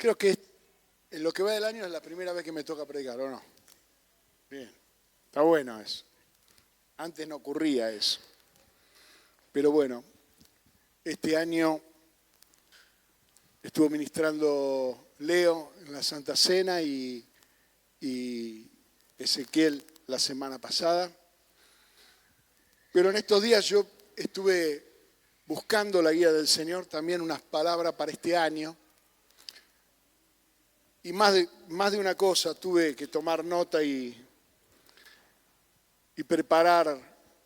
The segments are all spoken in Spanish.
Creo que en lo que va del año es la primera vez que me toca predicar, ¿o no? Bien, está bueno eso. Antes no ocurría eso. Pero bueno, este año estuvo ministrando Leo en la Santa Cena y Ezequiel la semana pasada. Pero en estos días yo estuve buscando la guía del Señor, también unas palabras para este año. Y más de una cosa tuve que tomar nota y preparar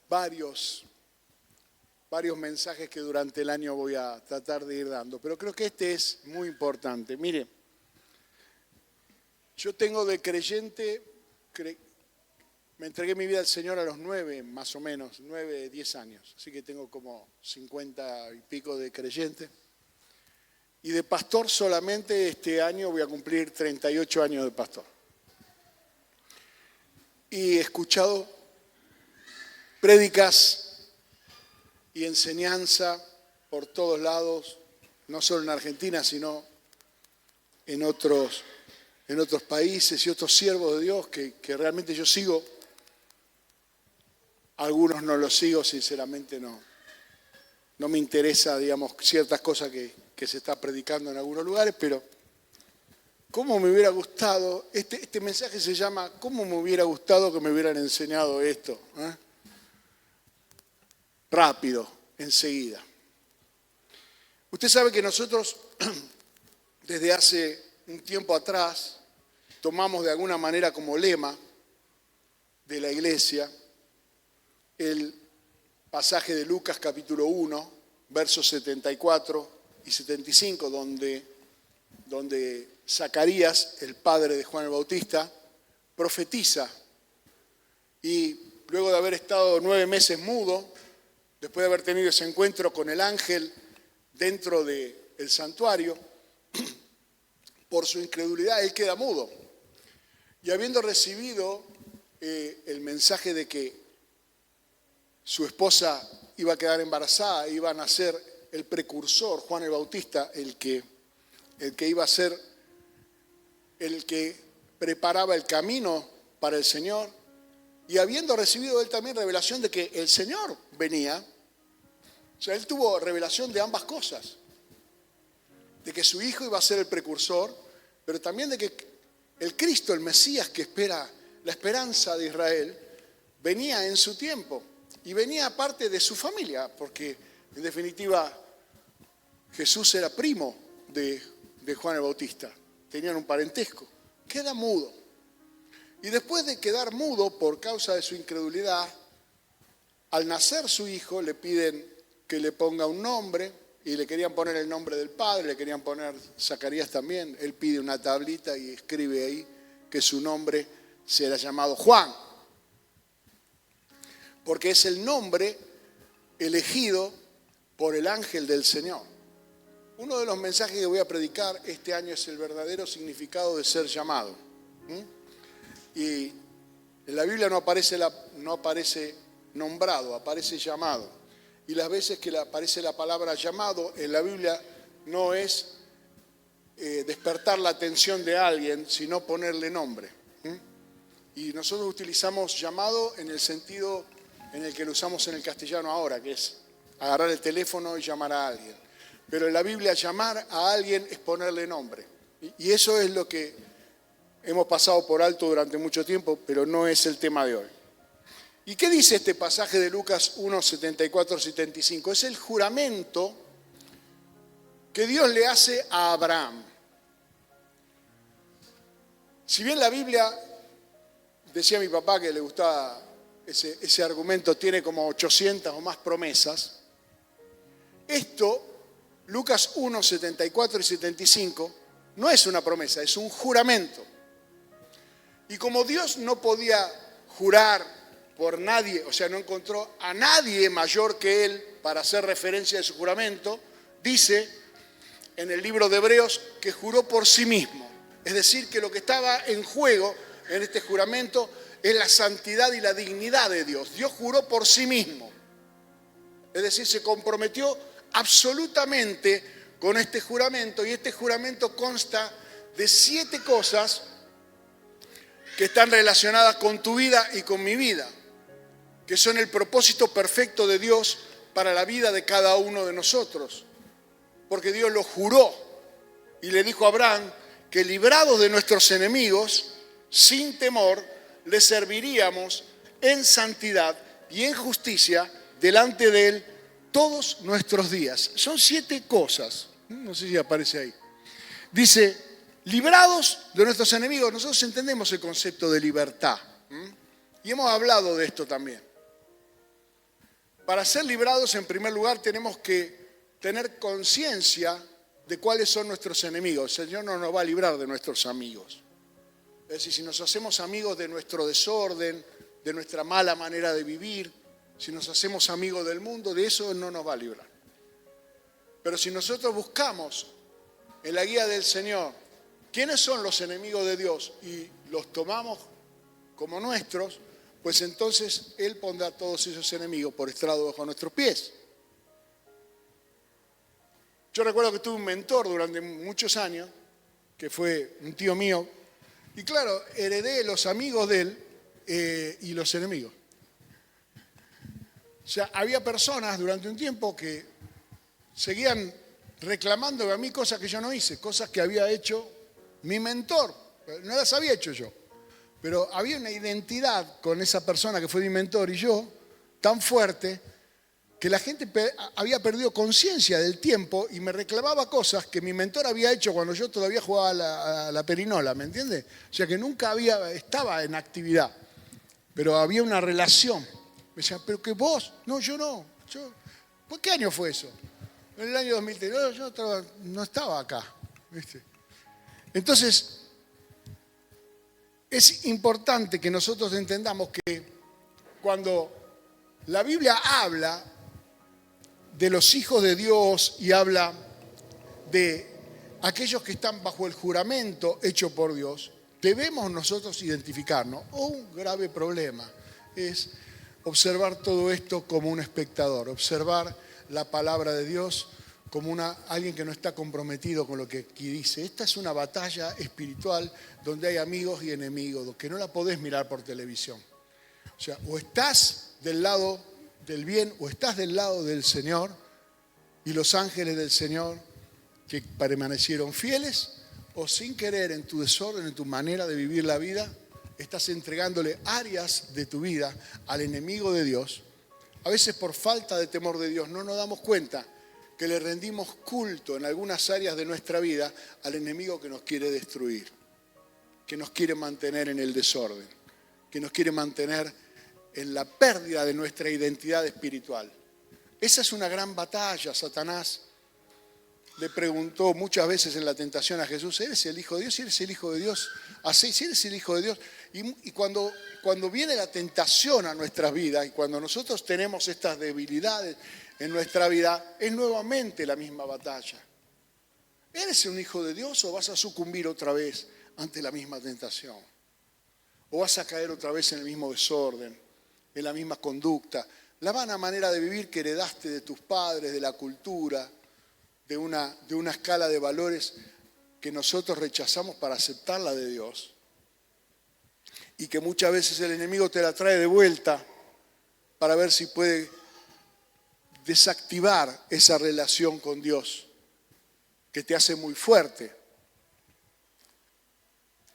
varios mensajes que durante el año voy a tratar de ir dando. Pero creo que este es muy importante. Mire, yo tengo de creyente, me entregué mi vida al Señor a los 9, más o menos, 9, 10 años. Así que tengo como 50 y pico de creyente. Y de pastor solamente este año voy a cumplir 38 años de pastor. Y he escuchado prédicas y enseñanza por todos lados, no solo en Argentina, sino en otros países y otros siervos de Dios que realmente yo sigo. Algunos no los sigo, sinceramente no me interesa, digamos, ciertas cosas que se está predicando en algunos lugares, pero ¿cómo me hubiera gustado? Este mensaje se llama ¿cómo me hubiera gustado que me hubieran enseñado esto? Rápido, enseguida. Usted sabe que nosotros, desde hace un tiempo atrás, tomamos de alguna manera como lema de la iglesia el pasaje de Lucas capítulo 1, versos 74 y 75, donde Zacarías, el padre de Juan el Bautista, profetiza. Y luego de haber estado 9 meses mudo, después de haber tenido ese encuentro con el ángel dentro del santuario, por su incredulidad él queda mudo. Y habiendo recibido el mensaje de que su esposa iba a quedar embarazada, iba a nacer el precursor, Juan el Bautista, el que iba a ser el que preparaba el camino para el Señor, y habiendo recibido él también revelación de que el Señor venía, o sea, él tuvo revelación de ambas cosas, de que su hijo iba a ser el precursor, pero también de que el Cristo, el Mesías que espera, la esperanza de Israel, venía en su tiempo, y venía aparte de su familia, porque en definitiva Jesús era primo de Juan el Bautista, tenían un parentesco. Queda mudo. Y después de quedar mudo por causa de su incredulidad, al nacer su hijo le piden que le ponga un nombre, y le querían poner el nombre del padre, le querían poner Zacarías también. Él pide una tablita y escribe ahí que su nombre será llamado Juan, porque es el nombre elegido por el ángel del Señor. Uno de los mensajes que voy a predicar este año es el verdadero significado de ser llamado. Y en la Biblia no aparece nombrado, aparece llamado. Y las veces que aparece la palabra llamado en la Biblia no es despertar la atención de alguien, sino ponerle nombre. Y nosotros utilizamos llamado en el sentido en el que lo usamos en el castellano ahora, que es agarrar el teléfono y llamar a alguien. Pero en la Biblia llamar a alguien es ponerle nombre. Y eso es lo que hemos pasado por alto durante mucho tiempo, pero no es el tema de hoy. ¿Y qué dice este pasaje de Lucas 1, 74, 75? Es el juramento que Dios le hace a Abraham. Si bien la Biblia, decía mi papá que le gustaba ese argumento, tiene como 800 o más promesas, esto, Lucas 1, 74 y 75, no es una promesa, es un juramento. Y como Dios no podía jurar por nadie, o sea, no encontró a nadie mayor que Él para hacer referencia de su juramento, dice en el libro de Hebreos que juró por sí mismo. Es decir, que lo que estaba en juego en este juramento es la santidad y la dignidad de Dios. Dios juró por sí mismo. Es decir, se comprometió absolutamente con este juramento, y este juramento consta de 7 cosas que están relacionadas con tu vida y con mi vida, que son el propósito perfecto de Dios para la vida de cada uno de nosotros. Porque Dios lo juró y le dijo a Abraham que librados de nuestros enemigos, sin temor, le serviríamos en santidad y en justicia delante de Él todos nuestros días. Son 7 cosas, no sé si aparece ahí. Dice, librados de nuestros enemigos. Nosotros entendemos el concepto de libertad. Y hemos hablado de esto también. Para ser librados, en primer lugar, tenemos que tener conciencia de cuáles son nuestros enemigos. El Señor no nos va a librar de nuestros amigos. Es decir, si nos hacemos amigos de nuestro desorden, de nuestra mala manera de vivir, si nos hacemos amigos del mundo, de eso no nos va a librar. Pero si nosotros buscamos en la guía del Señor quiénes son los enemigos de Dios y los tomamos como nuestros, pues entonces Él pondrá a todos esos enemigos por estrado bajo nuestros pies. Yo recuerdo que tuve un mentor durante muchos años, que fue un tío mío, y claro, heredé los amigos de él y los enemigos. O sea, había personas durante un tiempo que seguían reclamándome a mí cosas que yo no hice, cosas que había hecho mi mentor. No las había hecho yo, pero había una identidad con esa persona que fue mi mentor y yo tan fuerte que la gente había perdido conciencia del tiempo y me reclamaba cosas que mi mentor había hecho cuando yo todavía jugaba a la perinola, ¿me entiendes? O sea, que nunca estaba en actividad, pero había una relación. Me decían, pero que vos, no, yo no. ¿Por qué año fue eso? En el año 2003, yo no estaba acá, ¿viste? Entonces, es importante que nosotros entendamos que cuando la Biblia habla de los hijos de Dios y habla de aquellos que están bajo el juramento hecho por Dios, debemos nosotros identificarnos. Un grave problema es observar todo esto como un espectador, observar la palabra de Dios como alguien que no está comprometido con lo que aquí dice. Esta es una batalla espiritual donde hay amigos y enemigos, que no la podés mirar por televisión. O sea, o estás del lado del bien o estás del lado del Señor y los ángeles del Señor que permanecieron fieles, o sin querer en tu desorden, en tu manera de vivir la vida, estás entregándole áreas de tu vida al enemigo de Dios. A veces por falta de temor de Dios no nos damos cuenta que le rendimos culto en algunas áreas de nuestra vida al enemigo que nos quiere destruir, que nos quiere mantener en el desorden, que nos quiere mantener en la pérdida de nuestra identidad espiritual. Esa es una gran batalla. Satanás le preguntó muchas veces en la tentación a Jesús, ¿eres el Hijo de Dios? Si eres el Hijo de Dios, así, si eres el Hijo de Dios. Y cuando viene la tentación a nuestras vidas y cuando nosotros tenemos estas debilidades en nuestra vida, es nuevamente la misma batalla. ¿Eres un hijo de Dios o vas a sucumbir otra vez ante la misma tentación? ¿O vas a caer otra vez en el mismo desorden, en la misma conducta, la vana manera de vivir que heredaste de tus padres, de la cultura, de una escala de valores que nosotros rechazamos para aceptar la de Dios? Y que muchas veces el enemigo te la trae de vuelta para ver si puede desactivar esa relación con Dios que te hace muy fuerte.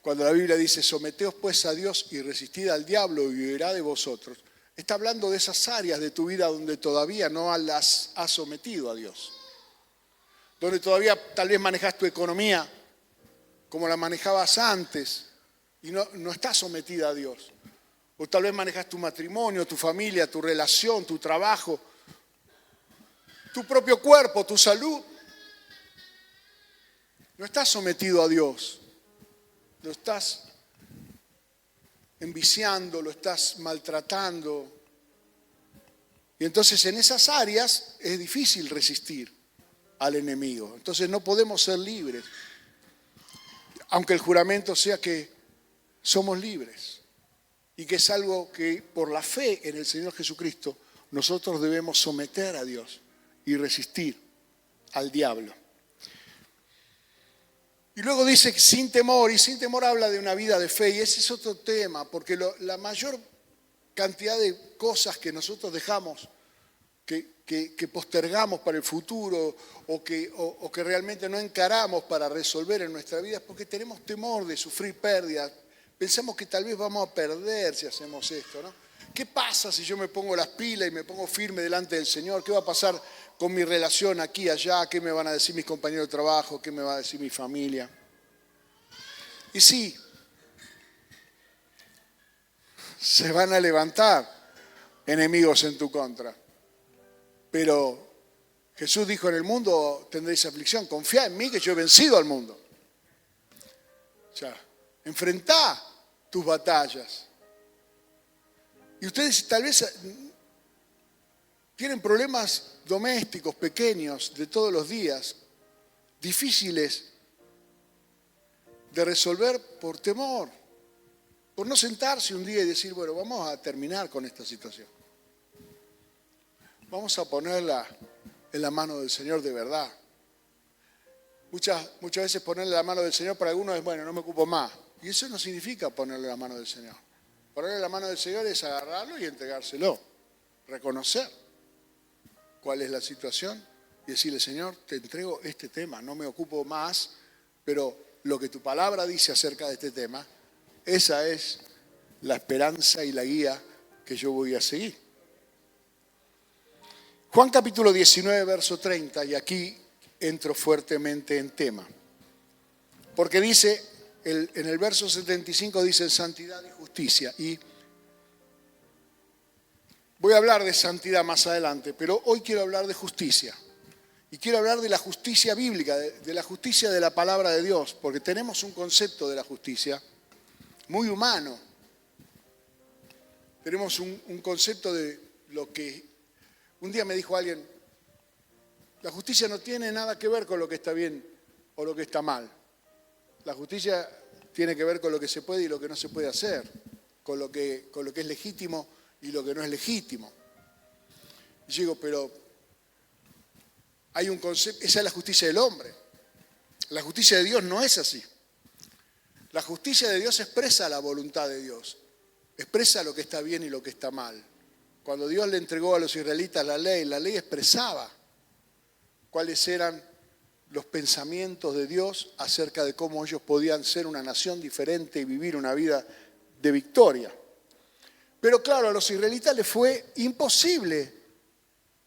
Cuando la Biblia dice, someteos pues a Dios y resistid al diablo y huirá de vosotros, está hablando de esas áreas de tu vida donde todavía no las has sometido a Dios, donde todavía tal vez manejas tu economía como la manejabas antes y no estás sometida a Dios, o tal vez manejas tu matrimonio, tu familia, tu relación, tu trabajo, tu propio cuerpo, tu salud. No estás sometido a Dios, lo estás enviciando, lo estás maltratando. Y entonces en esas áreas es difícil resistir al enemigo. Entonces no podemos ser libres, aunque el juramento sea que somos libres y que es algo que por la fe en el Señor Jesucristo nosotros debemos someter a Dios y resistir al diablo. Y luego dice sin temor, y sin temor habla de una vida de fe, y ese es otro tema, porque la mayor cantidad de cosas que nosotros dejamos, que postergamos para el futuro, o que realmente no encaramos para resolver en nuestra vida, es porque tenemos temor de sufrir pérdidas. Pensamos que tal vez vamos a perder si hacemos esto, ¿no? ¿Qué pasa si yo me pongo las pilas y me pongo firme delante del Señor? ¿Qué va a pasar con mi relación aquí y allá? ¿Qué me van a decir mis compañeros de trabajo? ¿Qué me va a decir mi familia? Y sí, se van a levantar enemigos en tu contra. Pero Jesús dijo, en el mundo tendréis aflicción. Confía en mí que yo he vencido al mundo. O sea, enfrentá tus batallas. Y ustedes tal vez tienen problemas domésticos pequeños de todos los días, difíciles de resolver por temor, por no sentarse un día y decir, bueno, vamos a terminar con esta situación. Vamos a ponerla en la mano del Señor de verdad. Muchas veces ponerle la mano del Señor para algunos es, bueno, no me ocupo más. Y eso no significa ponerle la mano del Señor. Ponerle la mano del Señor es agarrarlo y entregárselo. Reconocer cuál es la situación y decirle, Señor, te entrego este tema, no me ocupo más, pero lo que tu palabra dice acerca de este tema, esa es la esperanza y la guía que yo voy a seguir. Juan capítulo 19, verso 30, y aquí entro fuertemente en tema. Porque dice, en el verso 75 dice santidad y justicia. Y voy a hablar de santidad más adelante, pero hoy quiero hablar de justicia. Y quiero hablar de la justicia bíblica, de la justicia de la palabra de Dios, porque tenemos un concepto de la justicia muy humano. Tenemos un concepto de lo que... Un día me dijo alguien, la justicia no tiene nada que ver con lo que está bien o lo que está mal. La justicia tiene que ver con lo que se puede y lo que no se puede hacer, con lo que es legítimo y lo que no es legítimo. Y yo digo, pero hay un concepto, esa es la justicia del hombre. La justicia de Dios no es así. La justicia de Dios expresa la voluntad de Dios, expresa lo que está bien y lo que está mal. Cuando Dios le entregó a los israelitas la ley expresaba cuáles eran los pensamientos de Dios acerca de cómo ellos podían ser una nación diferente y vivir una vida de victoria. Pero claro, a los israelitas les fue imposible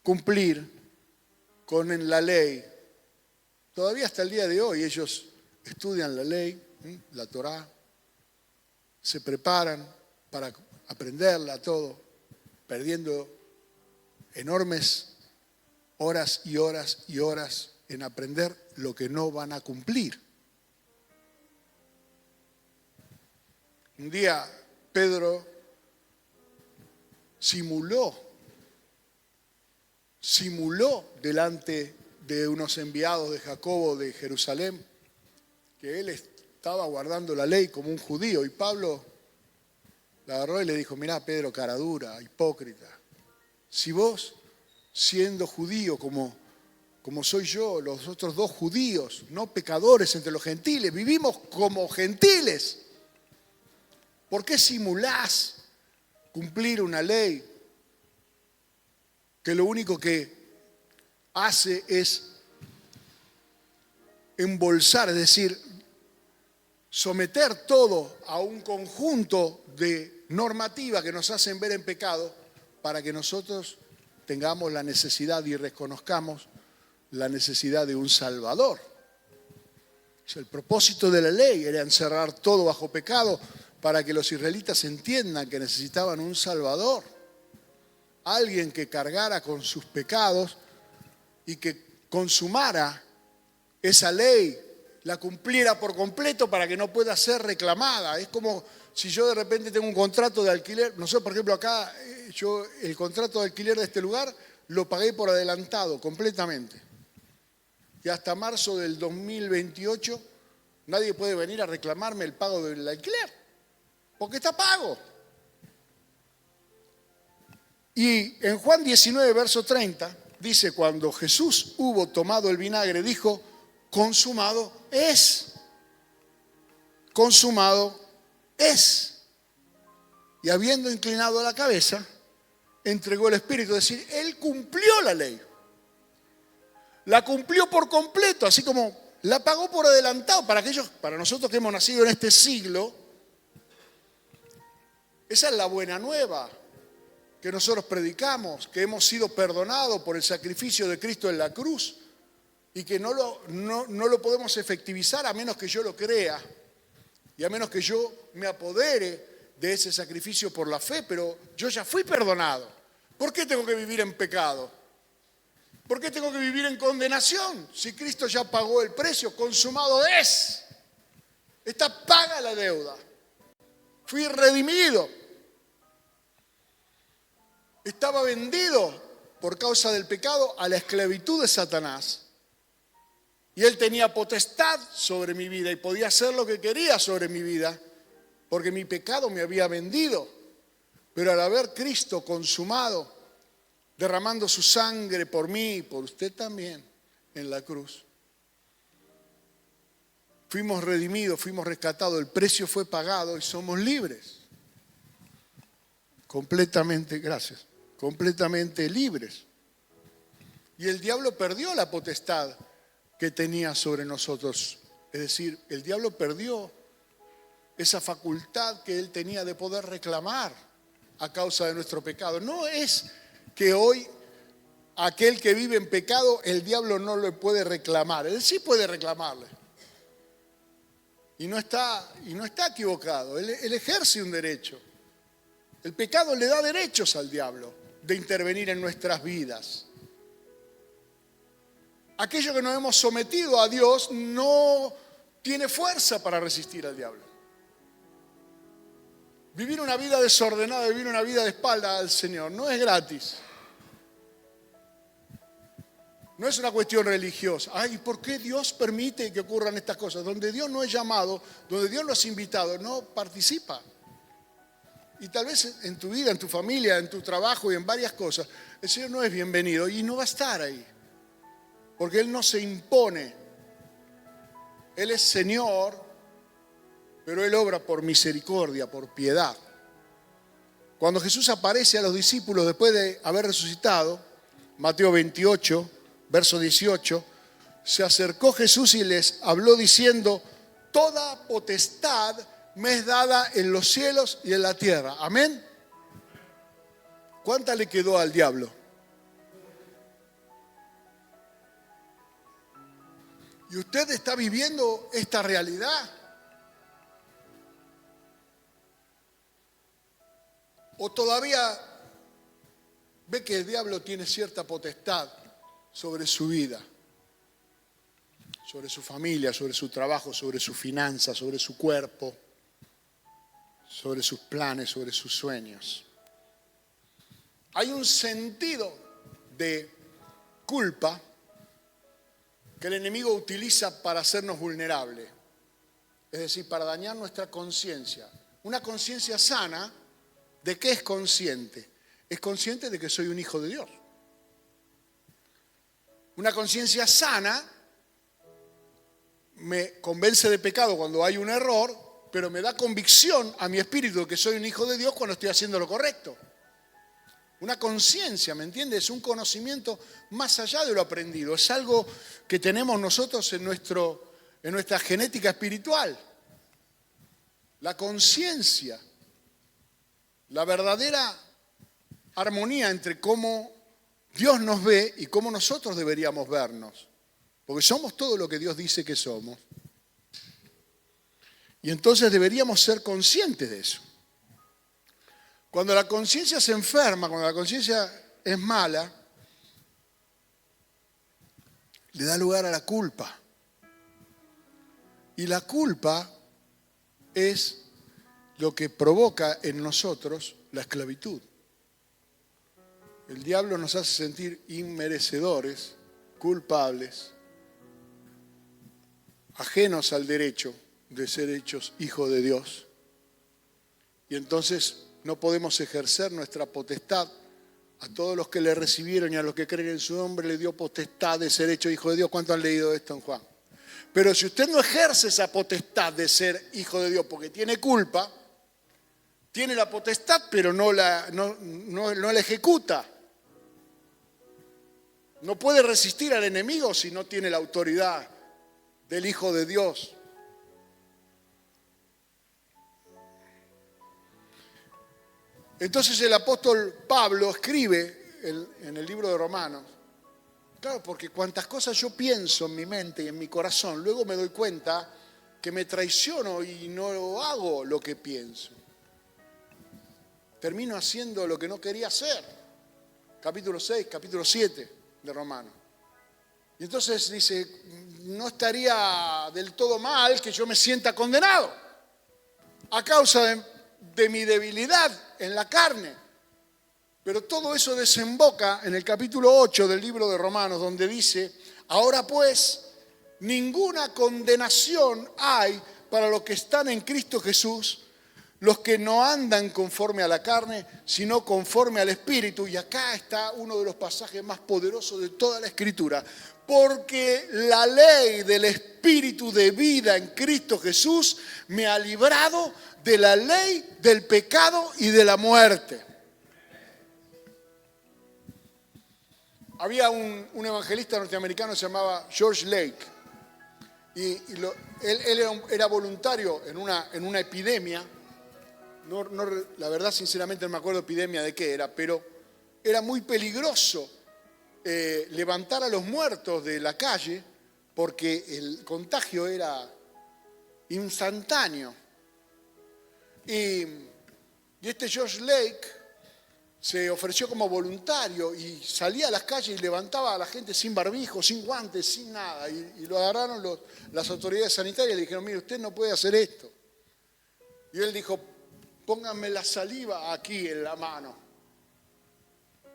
cumplir con la ley. Todavía hasta el día de hoy ellos estudian la ley, la Torá, se preparan para aprenderla todo, perdiendo enormes horas y horas y horas en aprender lo que no van a cumplir. Un día Pedro simuló delante de unos enviados de Jacobo de Jerusalén que él estaba guardando la ley como un judío, y Pablo la agarró y le dijo, mirá Pedro, cara dura, hipócrita, si vos siendo judío como soy yo, los otros dos judíos, no pecadores entre los gentiles, vivimos como gentiles, ¿por qué simulás cumplir una ley que lo único que hace es embolsar, es decir, someter todo a un conjunto de normativas que nos hacen ver en pecado para que nosotros tengamos la necesidad y reconozcamos la necesidad de un Salvador? O sea, el propósito de la ley era encerrar todo bajo pecado para que los israelitas entiendan que necesitaban un Salvador, alguien que cargara con sus pecados y que consumara esa ley, la cumpliera por completo para que no pueda ser reclamada. Es como si yo de repente tengo un contrato de alquiler, no sé, por ejemplo acá, yo el contrato de alquiler de este lugar lo pagué por adelantado completamente. Y hasta marzo del 2028 nadie puede venir a reclamarme el pago del alquiler, porque está pago. Y en Juan 19, verso 30, dice, cuando Jesús hubo tomado el vinagre, dijo, consumado es. consumado es. Y habiendo inclinado la cabeza, entregó el Espíritu. Es decir, Él cumplió la ley. La cumplió por completo, así como la pagó por adelantado. Para nosotros que hemos nacido en este siglo, esa es la buena nueva que nosotros predicamos, que hemos sido perdonados por el sacrificio de Cristo en la cruz y que no lo podemos efectivizar a menos que yo lo crea y a menos que yo me apodere de ese sacrificio por la fe, pero yo ya fui perdonado. ¿Por qué tengo que vivir en pecado? ¿Por qué tengo que vivir en condenación? Si Cristo ya pagó el precio, consumado es. Está paga la deuda. Fui redimido. Estaba vendido por causa del pecado a la esclavitud de Satanás. Y él tenía potestad sobre mi vida y podía hacer lo que quería sobre mi vida, porque mi pecado me había vendido. Pero al haber Cristo consumado, derramando su sangre por mí y por usted también en la cruz, fuimos redimidos, fuimos rescatados, el precio fue pagado y somos libres. Completamente, gracias, completamente libres. Y el diablo perdió la potestad que tenía sobre nosotros. Es decir, el diablo perdió esa facultad que él tenía de poder reclamar a causa de nuestro pecado. No es que hoy aquel que vive en pecado, el diablo no le puede reclamar. Él sí puede reclamarle. Y no está equivocado. Él ejerce un derecho. El pecado le da derechos al diablo de intervenir en nuestras vidas. Aquello que nos hemos sometido a Dios no tiene fuerza para resistir al diablo. Vivir una vida desordenada, vivir una vida de espalda al Señor, no es gratis. No es una cuestión religiosa. Ay, ¿por qué Dios permite que ocurran estas cosas? Donde Dios no es llamado, donde Dios no es invitado, no participa. Y tal vez en tu vida, en tu familia, en tu trabajo y en varias cosas, el Señor no es bienvenido y no va a estar ahí. Porque Él no se impone. Él es Señor, pero Él obra por misericordia, por piedad. Cuando Jesús aparece a los discípulos después de haber resucitado, Mateo 28, verso 18, se acercó Jesús y les habló diciendo: toda potestad me es dada en los cielos y en la tierra. Amén. ¿Cuánta le quedó al diablo? ¿Y usted está viviendo esta realidad? ¿O todavía ve que el diablo tiene cierta potestad sobre su vida, sobre su familia, sobre su trabajo, sobre su finanza, sobre su cuerpo, sobre sus planes, sobre sus sueños? Hay un sentido de culpa que el enemigo utiliza para hacernos vulnerables, es decir, para dañar nuestra conciencia. Una conciencia sana, ¿de qué es consciente? Es consciente de que soy un hijo de Dios. Una conciencia sana me convence de pecado cuando hay un error, pero me da convicción a mi espíritu de que soy un hijo de Dios cuando estoy haciendo lo correcto. Una conciencia, ¿me entiendes? Es un conocimiento más allá de lo aprendido. Es algo que tenemos nosotros en nuestra genética espiritual. La conciencia, la verdadera armonía entre cómo Dios nos ve y cómo nosotros deberíamos vernos. Porque somos todo lo que Dios dice que somos. Y entonces deberíamos ser conscientes de eso. Cuando la conciencia se enferma, cuando la conciencia es mala, le da lugar a la culpa. Y la culpa es lo que provoca en nosotros la esclavitud. El diablo nos hace sentir inmerecedores, culpables, ajenos al derecho de ser hechos hijos de Dios. Y entonces no podemos ejercer nuestra potestad. A todos los que le recibieron y a los que creen en su nombre le dio potestad de ser hecho hijo de Dios. ¿Cuántos han leído esto en Juan? Pero si usted no ejerce esa potestad de ser hijo de Dios porque tiene culpa, tiene la potestad pero no la ejecuta. No puede resistir al enemigo si no tiene la autoridad del Hijo de Dios. Entonces el apóstol Pablo escribe en el libro de Romanos, claro, porque cuantas cosas yo pienso en mi mente y en mi corazón, luego me doy cuenta que me traiciono y no hago lo que pienso. Termino haciendo lo que no quería hacer. Capítulo 6, capítulo 7 de Romanos. Y entonces dice, no estaría del todo mal que yo me sienta condenado a causa de mi debilidad en la carne. Pero todo eso desemboca en el capítulo 8 del libro de Romanos, donde dice, ahora pues, ninguna condenación hay para los que están en Cristo Jesús, los que no andan conforme a la carne, sino conforme al Espíritu. Y acá está uno de los pasajes más poderosos de toda la Escritura. Porque la ley del Espíritu de vida en Cristo Jesús me ha librado de la ley del pecado y de la muerte. Había un evangelista norteamericano que se llamaba George Lake. Él era voluntario en una epidemia. La verdad, sinceramente, no me acuerdo epidemia de qué era, pero era muy peligroso levantar a los muertos de la calle porque el contagio era instantáneo. Y este George Lake se ofreció como voluntario y salía a las calles y levantaba a la gente sin barbijo, sin guantes, sin nada. Y lo agarraron las autoridades sanitarias y le dijeron, mire, usted no puede hacer esto. Y él dijo, pónganme la saliva aquí en la mano,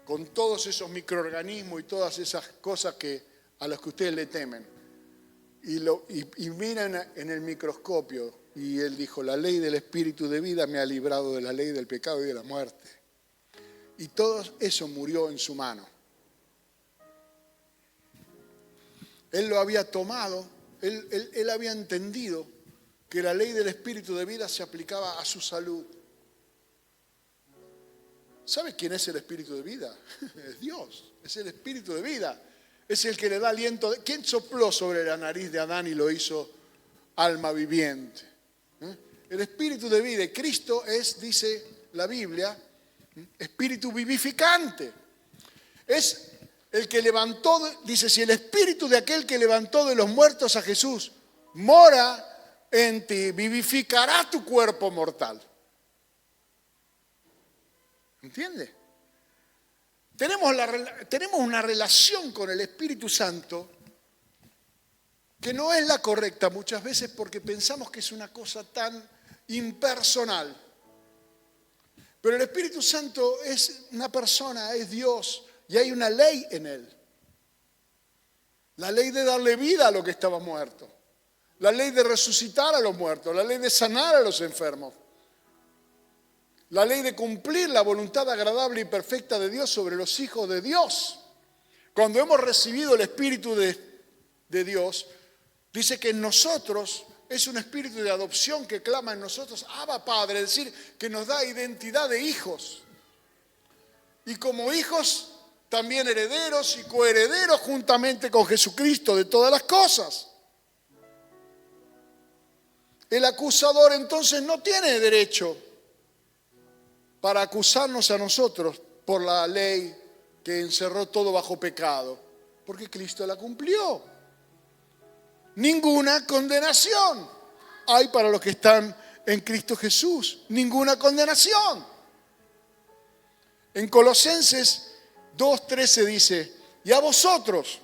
con todos esos microorganismos y todas esas cosas a las que ustedes le temen. Y miren en el microscopio. Y él dijo, la ley del Espíritu de vida me ha librado de la ley del pecado y de la muerte. Y todo eso murió en su mano. Él lo había tomado, él había entendido que la ley del Espíritu de vida se aplicaba a su salud. ¿Sabe quién es el Espíritu de vida? Es Dios, es el Espíritu de vida. Es el que le da aliento. ¿Quién sopló sobre la nariz de Adán y lo hizo alma viviente? El Espíritu de vida. Cristo es, dice la Biblia, Espíritu vivificante. Es el que levantó, dice, si el Espíritu de aquel que levantó de los muertos a Jesús mora en ti, vivificará tu cuerpo mortal. ¿Entiende? Tenemos una relación con el Espíritu Santo que no es la correcta muchas veces porque pensamos que es una cosa tan impersonal. Pero el Espíritu Santo es una persona, es Dios, y hay una ley en él. La ley de darle vida a lo que estaba muerto. La ley de resucitar a los muertos. La ley de sanar a los enfermos. La ley de cumplir la voluntad agradable y perfecta de Dios sobre los hijos de Dios. Cuando hemos recibido el Espíritu de Dios, dice que en nosotros es un espíritu de adopción que clama en nosotros, Abba Padre, es decir, que nos da identidad de hijos. Y como hijos, también herederos y coherederos juntamente con Jesucristo de todas las cosas. El acusador entonces no tiene derecho para acusarnos a nosotros por la ley que encerró todo bajo pecado, porque Cristo la cumplió. Ninguna condenación hay para los que están en Cristo Jesús. Ninguna condenación. En Colosenses 2:13 dice, y a vosotros,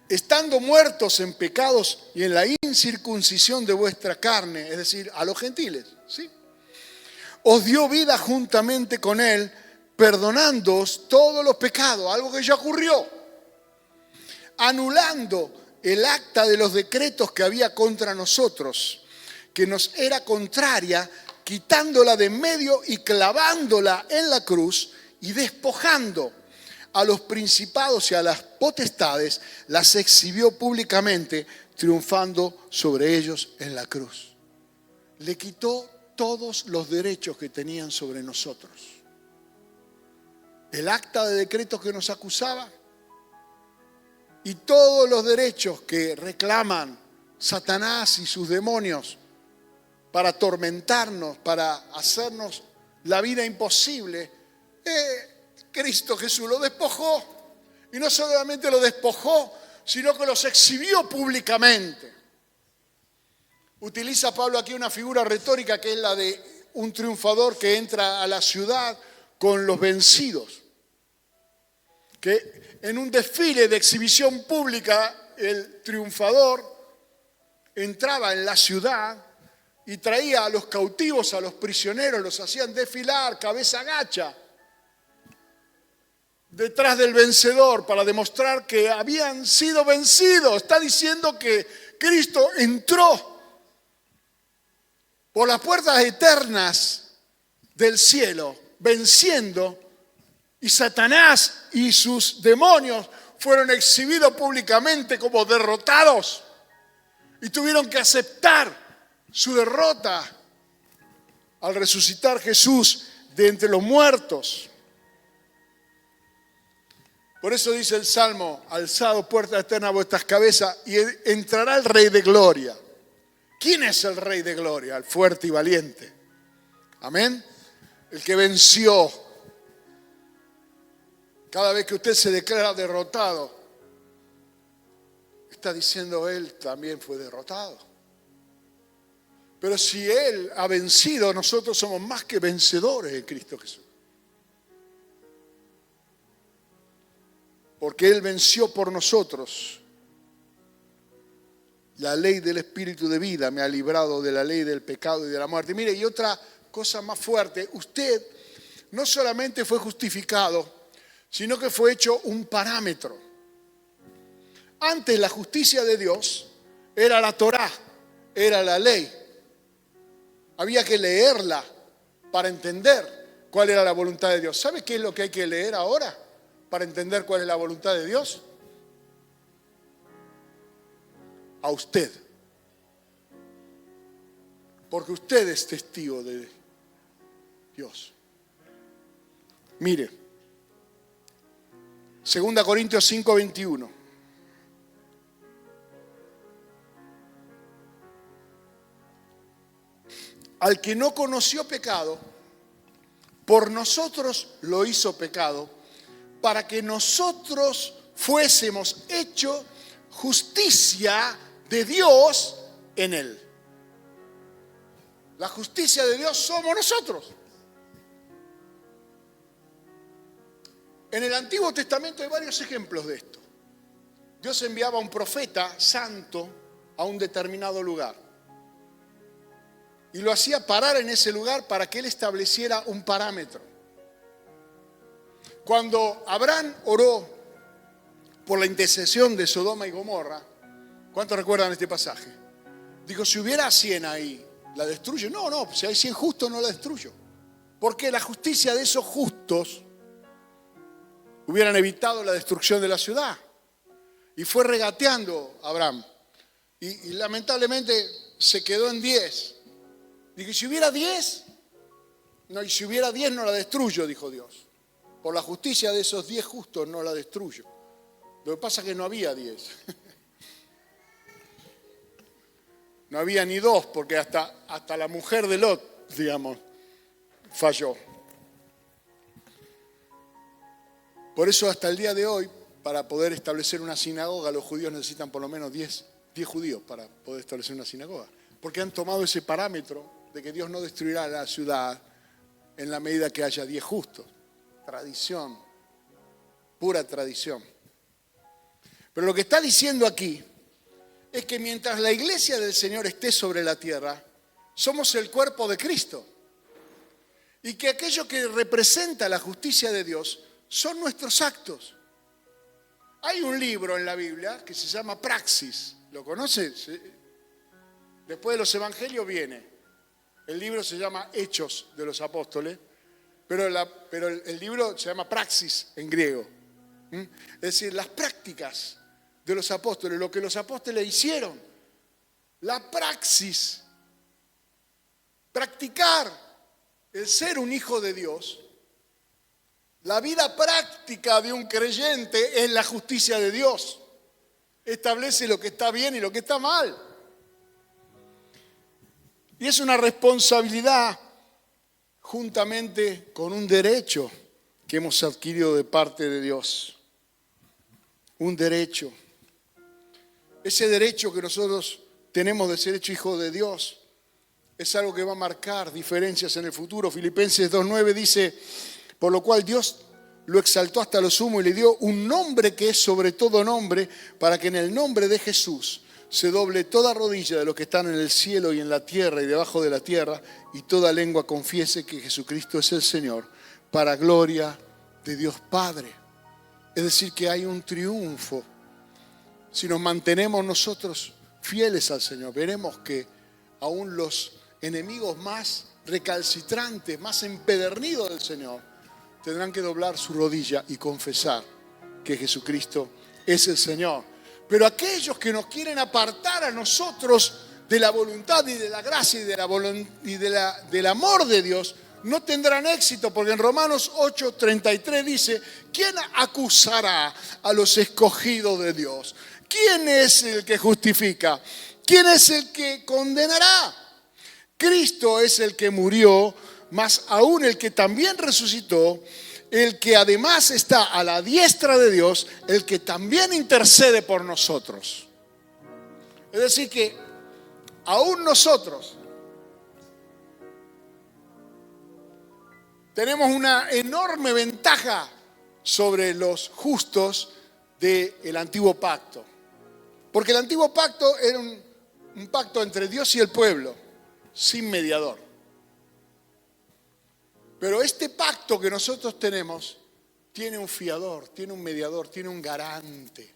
estando muertos en pecados y en la incircuncisión de vuestra carne, es decir, a los gentiles, ¿sí? Os dio vida juntamente con Él, perdonándoos todos los pecados, algo que ya ocurrió, anulando el acta de los decretos que había contra nosotros, que nos era contraria, quitándola de en medio y clavándola en la cruz y despojando a los principados y a las potestades, las exhibió públicamente, triunfando sobre ellos en la cruz. Le quitó todos los derechos que tenían sobre nosotros. El acta de decretos que nos acusaba y todos los derechos que reclaman Satanás y sus demonios para atormentarnos, para hacernos la vida imposible, Cristo Jesús lo despojó. Y no solamente lo despojó, sino que los exhibió públicamente. Utiliza Pablo aquí una figura retórica que es la de un triunfador que entra a la ciudad con los vencidos. Que en un desfile de exhibición pública, el triunfador entraba en la ciudad y traía a los cautivos, a los prisioneros, los hacían desfilar, cabeza gacha, detrás del vencedor para demostrar que habían sido vencidos. Está diciendo que Cristo entró por las puertas eternas del cielo, venciendo, y Satanás y sus demonios fueron exhibidos públicamente como derrotados y tuvieron que aceptar su derrota al resucitar Jesús de entre los muertos. Por eso dice el Salmo: alzado puertas eternas vuestras cabezas y entrará el Rey de Gloria. ¿Quién es el Rey de Gloria? El fuerte y valiente. Amén. El que venció. Cada vez que usted se declara derrotado, está diciendo: Él también fue derrotado. Pero si Él ha vencido, nosotros somos más que vencedores en Cristo Jesús. Porque Él venció por nosotros. La ley del Espíritu de vida me ha librado de la ley del pecado y de la muerte. Mire, y otra cosa más fuerte: usted no solamente fue justificado, sino que fue hecho un parámetro. Antes la justicia de Dios era la Torá, era la ley. Había que leerla para entender cuál era la voluntad de Dios. ¿Sabe qué es lo que hay que leer ahora para entender cuál es la voluntad de Dios? A usted. Porque usted es testigo de Dios. Mire, 2 Corintios 5:21. Al que no conoció pecado, por nosotros lo hizo pecado, para que nosotros fuésemos hechos justicia de Dios en él. La justicia de Dios somos nosotros. En el Antiguo Testamento hay varios ejemplos de esto. Dios enviaba a un profeta santo a un determinado lugar y lo hacía parar en ese lugar para que él estableciera un parámetro. Cuando Abraham oró por la intercesión de Sodoma y Gomorra, ¿cuántos recuerdan este pasaje? Dijo: si hubiera 100 ahí, ¿la destruyo? No, si hay 100 justos no la destruyo. Porque la justicia de esos justos hubieran evitado la destrucción de la ciudad. Y fue regateando Abraham. Y lamentablemente se quedó en 10. Dijo: ¿y si hubiera 10? No, y si hubiera 10 no la destruyo, dijo Dios. Por la justicia de esos 10 justos no la destruyo. Lo que pasa es que no había 10. No había ni 2, porque hasta la mujer de Lot, digamos, falló. Por eso hasta el día de hoy, para poder establecer una sinagoga, los judíos necesitan por lo menos 10 judíos para poder establecer una sinagoga. Porque han tomado ese parámetro de que Dios no destruirá la ciudad en la medida que haya 10 justos. Tradición, pura tradición. Pero lo que está diciendo aquí es que mientras la iglesia del Señor esté sobre la tierra, somos el cuerpo de Cristo. Y que aquello que representa la justicia de Dios son nuestros actos. Hay un libro en la Biblia que se llama Praxis. ¿Lo conoces? Después de los evangelios viene. El libro se llama Hechos de los Apóstoles, pero el libro se llama Praxis en griego. Es decir, las prácticas de los apóstoles, lo que los apóstoles hicieron, la praxis, practicar el ser un hijo de Dios. La vida práctica de un creyente es la justicia de Dios. Establece lo que está bien y lo que está mal. Y es una responsabilidad juntamente con un derecho que hemos adquirido de parte de Dios. Un derecho. Ese derecho que nosotros tenemos de ser hecho hijo de Dios es algo que va a marcar diferencias en el futuro. Filipenses 2:9 dice, por lo cual Dios lo exaltó hasta lo sumo y le dio un nombre que es sobre todo nombre, para que en el nombre de Jesús se doble toda rodilla de los que están en el cielo y en la tierra y debajo de la tierra, y toda lengua confiese que Jesucristo es el Señor, para gloria de Dios Padre. Es decir, que hay un triunfo. Si nos mantenemos nosotros fieles al Señor, veremos que aún los enemigos más recalcitrantes, más empedernidos del Señor, tendrán que doblar su rodilla y confesar que Jesucristo es el Señor. Pero aquellos que nos quieren apartar a nosotros de la voluntad y de la gracia y del amor de Dios, no tendrán éxito, porque en Romanos 8:33 dice, ¿quién acusará a los escogidos de Dios? ¿Quién es el que justifica? ¿Quién es el que condenará? Cristo es el que murió, más aún el que también resucitó, el que además está a la diestra de Dios, el que también intercede por nosotros. Es decir que aún nosotros tenemos una enorme ventaja sobre los justos del antiguo pacto. Porque el antiguo pacto era un pacto entre Dios y el pueblo, sin mediador. Pero este pacto que nosotros tenemos tiene un fiador, tiene un mediador, tiene un garante.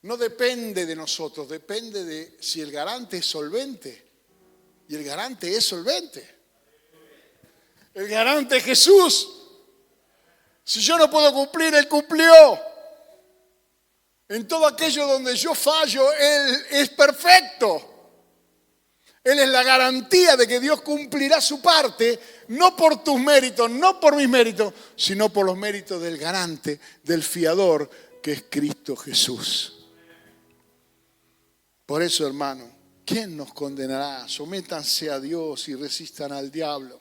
No depende de nosotros, depende de si el garante es solvente. Y el garante es solvente. El garante es Jesús. Si yo no puedo cumplir, Él cumplió. En todo aquello donde yo fallo, Él es perfecto. Él es la garantía de que Dios cumplirá su parte, no por tus méritos, no por mis méritos, sino por los méritos del garante, del fiador, que es Cristo Jesús. Por eso, hermano, ¿quién nos condenará? Sométanse a Dios y resistan al diablo.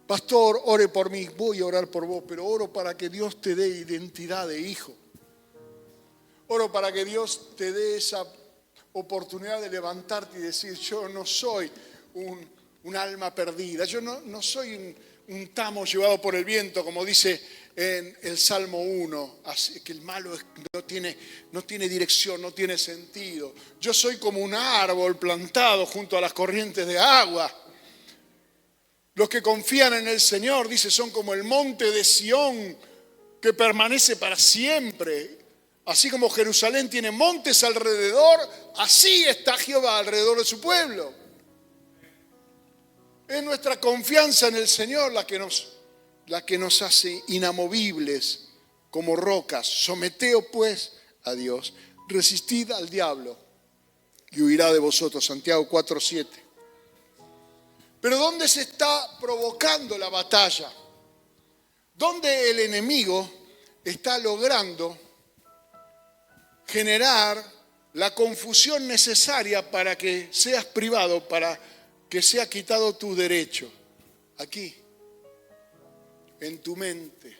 Pastor, ore por mí. Voy a orar por vos, pero oro para que Dios te dé identidad de hijo. Oro para que Dios te dé esa oportunidad de levantarte y decir, yo no soy un alma perdida, yo no soy un tamo llevado por el viento, como dice en el Salmo 1, así que el malo no tiene dirección, no tiene sentido. Yo soy como un árbol plantado junto a las corrientes de agua. Los que confían en el Señor, dice, son como el monte de Sión, que permanece para siempre. Así como Jerusalén tiene montes alrededor, así está Jehová alrededor de su pueblo. Es nuestra confianza en el Señor la que nos hace inamovibles como rocas. Someteos pues a Dios, resistid al diablo y huirá de vosotros. Santiago 4:7. Pero ¿dónde se está provocando la batalla? ¿Dónde el enemigo está logrando generar la confusión necesaria para que seas privado, para que sea quitado tu derecho? Aquí, en tu mente.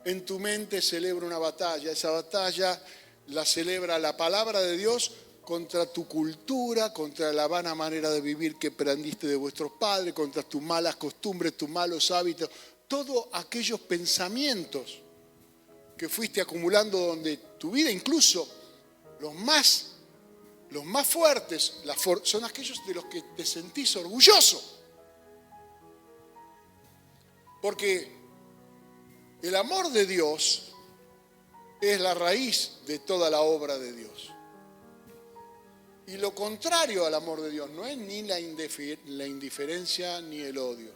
En tu mente celebra una batalla. Esa batalla la celebra la palabra de Dios contra tu cultura, contra la vana manera de vivir que aprendiste de vuestros padres, contra tus malas costumbres, tus malos hábitos, todos aquellos pensamientos que fuiste acumulando donde tu vida, incluso los más fuertes, son aquellos de los que te sentís orgulloso. Porque el amor de Dios es la raíz de toda la obra de Dios. Y lo contrario al amor de Dios no es ni la indiferencia ni el odio.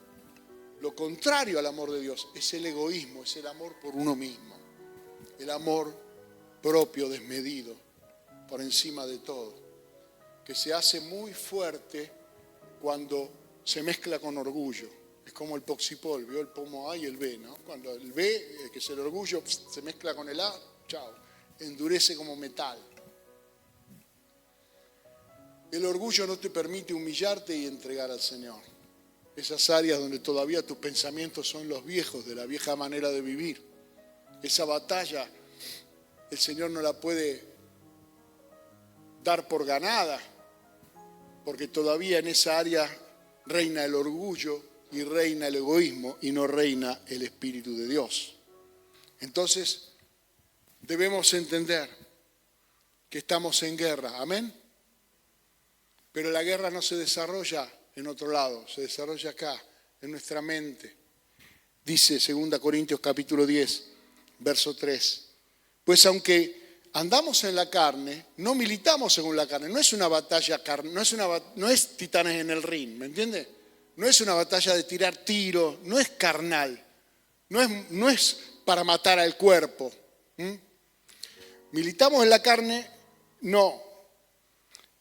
lo contrario al amor de Dios es el egoísmo, es el amor por uno mismo, el amor propio, desmedido, por encima de todo, que se hace muy fuerte cuando se mezcla con orgullo. Es como el poxipol, ¿vio? El pomo A y el B, ¿no? Cuando el B, que es el orgullo, se mezcla con el A, chao, endurece como metal. El orgullo no te permite humillarte y entregar al Señor. Esas áreas donde todavía tus pensamientos son los viejos, de la vieja manera de vivir. Esa batalla, el Señor no la puede dar por ganada, porque todavía en esa área reina el orgullo y reina el egoísmo y no reina el Espíritu de Dios. Entonces, debemos entender que estamos en guerra, amén. Pero la guerra no se desarrolla en otro lado, se desarrolla acá, en nuestra mente. Dice 2 Corintios capítulo 10, verso 3. Pues aunque andamos en la carne, no militamos según la carne. No es una batalla carnal, no es titanes en el ring, ¿me entiende? No es una batalla de tirar tiro, no es carnal, no es para matar al cuerpo. Militamos en la carne, no.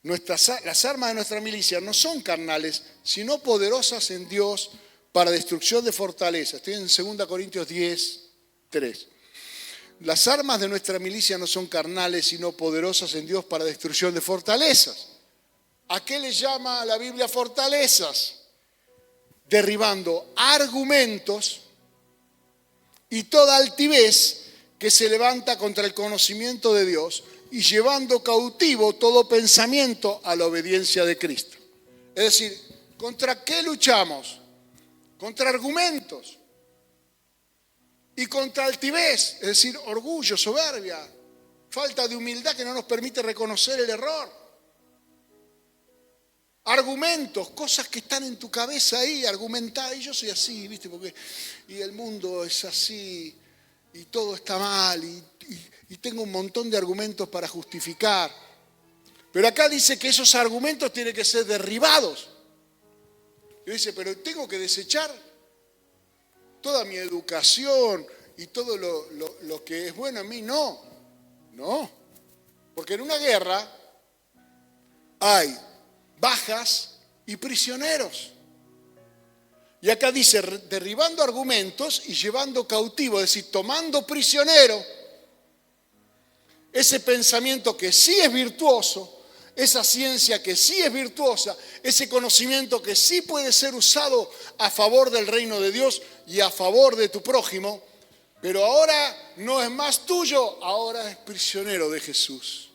Las armas de nuestra milicia no son carnales, sino poderosas en Dios para destrucción de fortalezas. Estoy en 2 Corintios 10, 3. Las armas de nuestra milicia no son carnales, sino poderosas en Dios para destrucción de fortalezas. ¿A qué le llama la Biblia fortalezas? Derribando argumentos y toda altivez que se levanta contra el conocimiento de Dios y llevando cautivo todo pensamiento a la obediencia de Cristo. Es decir, ¿contra qué luchamos? Contra argumentos y contra altivez, es decir, orgullo, soberbia, falta de humildad que no nos permite reconocer el error. Argumentos, cosas que están en tu cabeza ahí, argumentar, y yo soy así, ¿viste? Y el mundo es así, y todo está mal, y tengo un montón de argumentos para justificar. Pero acá dice que esos argumentos tienen que ser derribados. Y dice, pero tengo que desechar toda mi educación y todo lo que es bueno en mí. No, porque en una guerra hay bajas y prisioneros. Y acá dice, derribando argumentos y llevando cautivo, es decir, tomando prisionero ese pensamiento que sí es virtuoso, esa ciencia que sí es virtuosa, ese conocimiento que sí puede ser usado a favor del reino de Dios y a favor de tu prójimo, pero ahora no es más tuyo, ahora es prisionero de Jesús.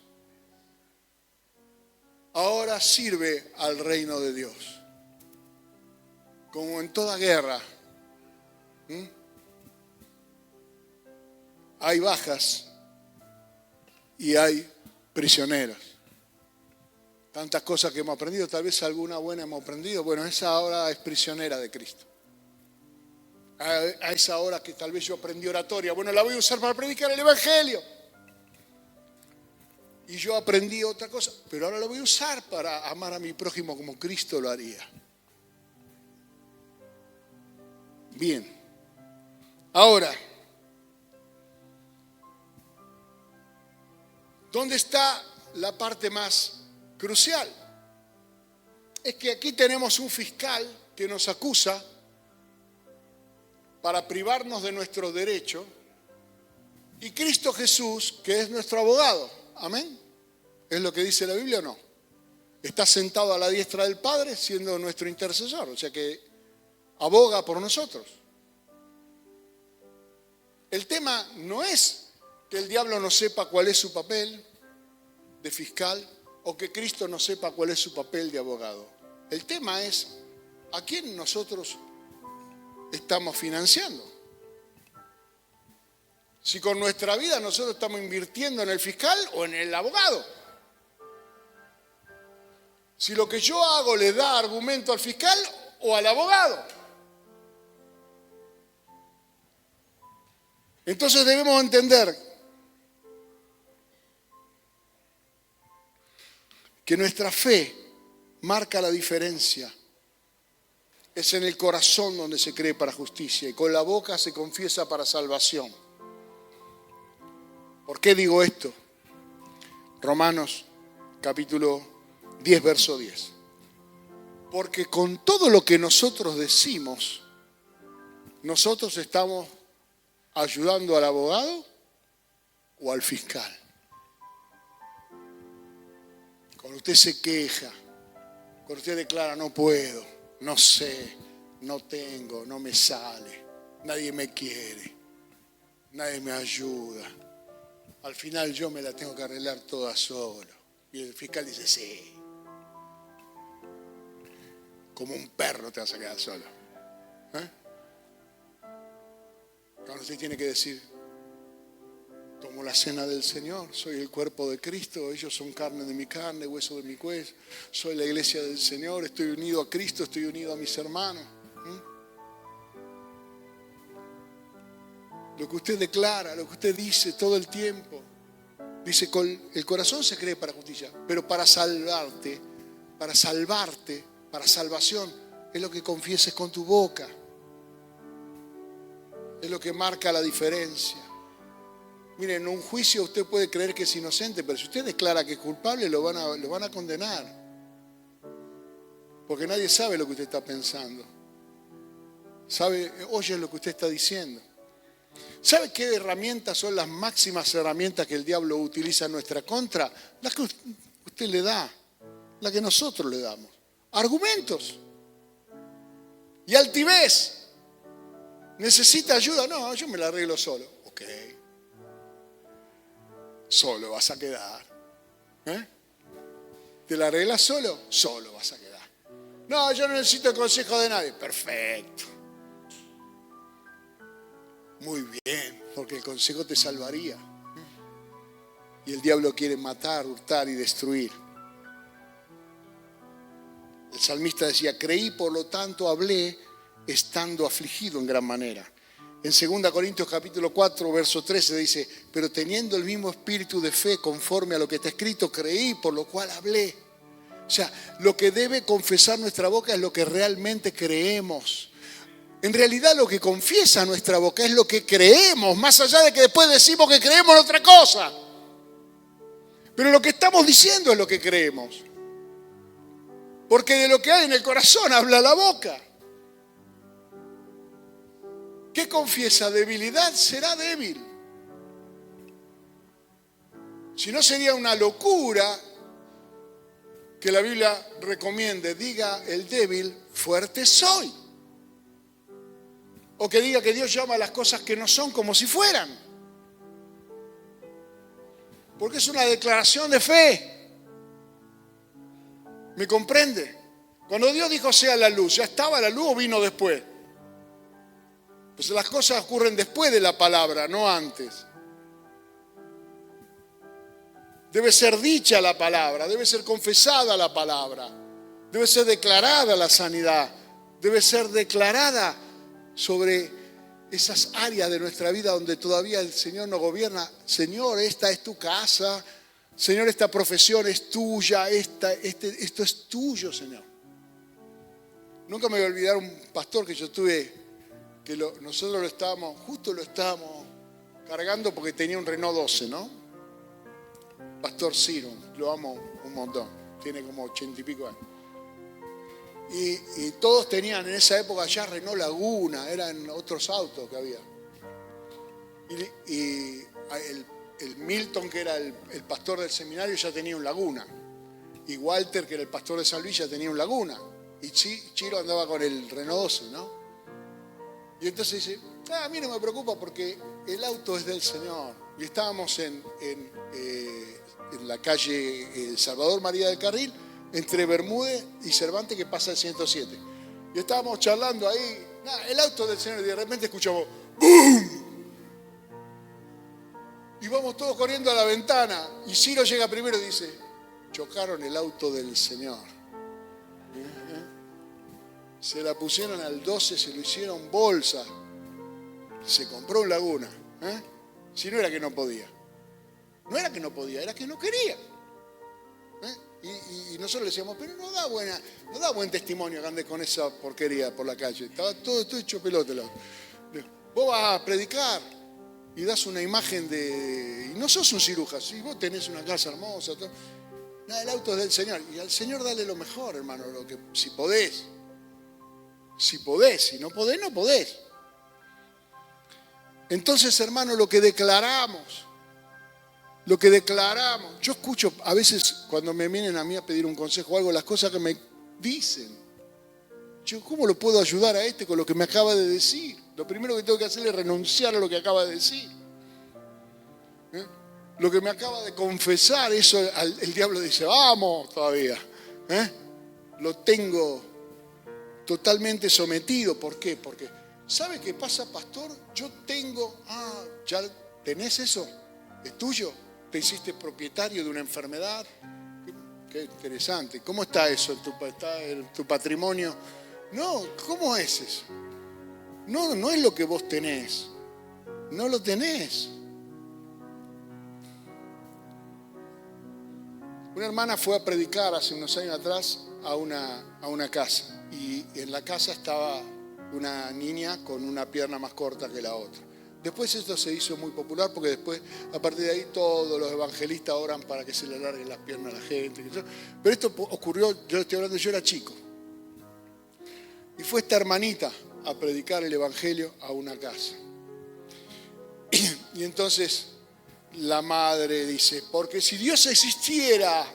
Ahora sirve al reino de Dios. Como en toda guerra, hay bajas y hay prisioneros. Tantas cosas que hemos aprendido, tal vez alguna buena hemos aprendido. Bueno, esa ahora es prisionera de Cristo. A esa hora que tal vez yo aprendí oratoria, bueno, la voy a usar para predicar el Evangelio. Y yo aprendí otra cosa, pero ahora la voy a usar para amar a mi prójimo como Cristo lo haría. Bien. Ahora, ¿dónde está la parte más crucial? Es que aquí tenemos un fiscal que nos acusa para privarnos de nuestro derecho y Cristo Jesús, que es nuestro abogado. ¿Amén? ¿Es lo que dice la Biblia o no? Está sentado a la diestra del Padre siendo nuestro intercesor, o sea que aboga por nosotros. El tema no es que el diablo no sepa cuál es su papel de fiscal o que Cristo no sepa cuál es su papel de abogado. El tema es a quién nosotros estamos financiando. Si con nuestra vida nosotros estamos invirtiendo en el fiscal o en el abogado. Si lo que yo hago le da argumento al fiscal o al abogado. Entonces debemos entender que nuestra fe marca la diferencia Es en el corazón donde se cree para justicia y con la boca se confiesa para salvación. ¿Por qué digo esto? Romanos capítulo 10, verso 10. Porque con todo lo que nosotros decimos, nosotros estamos ayudando al abogado o al fiscal. Cuando usted se queja, cuando usted declara no puedo, no sé, no tengo, no me sale, nadie me quiere, nadie me ayuda. Al final yo me la tengo que arreglar toda solo. Y el fiscal dice, sí. Como un perro te vas a quedar solo. Cuando usted tiene que decir, tomo la cena del Señor, soy el cuerpo de Cristo, ellos son carne de mi carne, hueso de mi hueso, soy la iglesia del Señor, estoy unido a Cristo, estoy unido a mis hermanos. Lo que usted declara, lo que usted dice todo el tiempo, dice, con el corazón se cree para justicia, pero para salvarte, para salvación, es lo que confieses con tu boca. Es lo que marca la diferencia. Miren, en un juicio usted puede creer que es inocente, pero si usted declara que es culpable, lo van a condenar. Porque nadie sabe lo que usted está pensando. Oye lo que usted está diciendo. ¿Sabe qué herramientas son las máximas herramientas que el diablo utiliza en nuestra contra? Las que usted le da, las que nosotros le damos. Argumentos. Y altivez. ¿Necesita ayuda? No, yo me la arreglo solo. Ok. Solo vas a quedar. ¿Te la arreglas solo? Solo vas a quedar. No, yo no necesito el consejo de nadie. Perfecto. Muy bien, porque el consejo te salvaría. Y el diablo quiere matar, hurtar y destruir. El salmista decía, creí, por lo tanto hablé, estando afligido en gran manera. En 2 Corintios capítulo 4, verso 13 dice, pero teniendo el mismo espíritu de fe conforme a lo que está escrito, creí, por lo cual hablé. O sea, lo que debe confesar nuestra boca es lo que realmente creemos. En realidad lo que confiesa nuestra boca es lo que creemos, más allá de que después decimos que creemos en otra cosa. Pero lo que estamos diciendo es lo que creemos. Porque de lo que hay en el corazón habla la boca. ¿Qué confiesa? Debilidad, será débil. Si no, sería una locura que la Biblia recomiende, diga el débil, fuerte soy. O que diga que Dios llama a las cosas que no son como si fueran. Porque es una declaración de fe. ¿Me comprende? Cuando Dios dijo sea la luz, ¿ya estaba la luz o vino después? Pues las cosas ocurren después de la palabra, no antes. Debe ser dicha la palabra, debe ser confesada la palabra, debe ser declarada la sanidad, debe ser declarada sobre esas áreas de nuestra vida donde todavía el Señor no gobierna. Señor, esta es tu casa. Señor, esta profesión es tuya. Esto es tuyo, Señor. Nunca me voy a olvidar un pastor que yo tuve, que nosotros lo estábamos cargando porque tenía un Renault 12, ¿no? Pastor Ciro, lo amo un montón, tiene como 80 y pico años. Y todos tenían en esa época ya Renault Laguna, eran otros autos que había. Y el Milton, que era el pastor del seminario, ya tenía un Laguna. Y Walter, que era el pastor de San Luis, ya tenía un Laguna. Y Chiro andaba con el Renault 12, ¿no? Y entonces dice, a mí no me preocupa porque el auto es del Señor. Y estábamos en la calle Salvador María del Carril, entre Bermúdez y Cervantes, que pasa el 107. Y estábamos charlando ahí, el auto del Señor, y de repente escuchamos ¡bum! Y vamos todos corriendo a la ventana. Y Ciro llega primero y dice, chocaron el auto del Señor. Se la pusieron al 12, se lo hicieron bolsa. Se compró un Laguna. Si no era que no podía. No era que no podía, era que no quería. Y Y nosotros le decíamos, pero no da buen testimonio que andes con esa porquería por la calle. Estaba todo hecho pelota. Vos vas a predicar y das una imagen de... Y no sos un cirujano, si vos tenés una casa hermosa, todo, nada, el auto es del Señor. Y al Señor dale lo mejor, hermano, si podés. Si podés, si no podés, no podés. Entonces, hermano, lo que declaramos, yo escucho a veces cuando me vienen a mí a pedir un consejo o algo, las cosas que me dicen. Yo, ¿cómo lo puedo ayudar a este con lo que me acaba de decir? Lo primero que tengo que hacer es renunciar a lo que acaba de decir. Lo que me acaba de confesar, eso el diablo dice, vamos todavía. Lo tengo totalmente sometido. ¿Por qué? Porque, ¿sabe qué pasa, pastor? Yo tengo, ¿ya tenés eso? ¿Es tuyo? ¿Te hiciste propietario de una enfermedad? Qué interesante. ¿Cómo está eso en tu patrimonio? No, ¿cómo es eso? No es lo que vos tenés. No lo tenés. Una hermana fue a predicar hace unos años atrás a una casa. Y en la casa estaba una niña con una pierna más corta que la otra. Después esto se hizo muy popular porque después, a partir de ahí, todos los evangelistas oran para que se le alarguen las piernas a la gente. Pero esto ocurrió, yo estoy hablando, yo era chico. Y fue esta hermanita a predicar el evangelio a una casa. Y entonces la madre dice, porque si Dios existiera,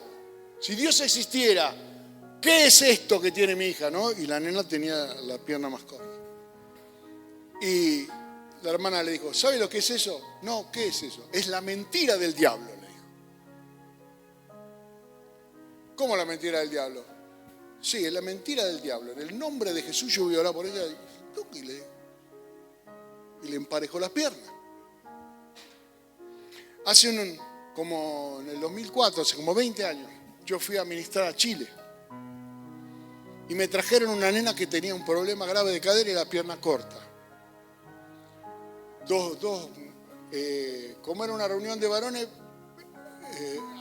¿qué es esto que tiene mi hija? ¿No? Y la nena tenía la pierna más corta. Y la hermana le dijo, ¿sabe lo que es eso? No, ¿qué es eso? Es la mentira del diablo, le dijo. ¿Cómo la mentira del diablo? Sí, es la mentira del diablo. En el nombre de Jesús yo voy a orar por ella. Y le emparejó las piernas. Como en el 2004, hace como 20 años, yo fui a ministrar a Chile. Y me trajeron una nena que tenía un problema grave de cadera y la pierna corta. Como era una reunión de varones,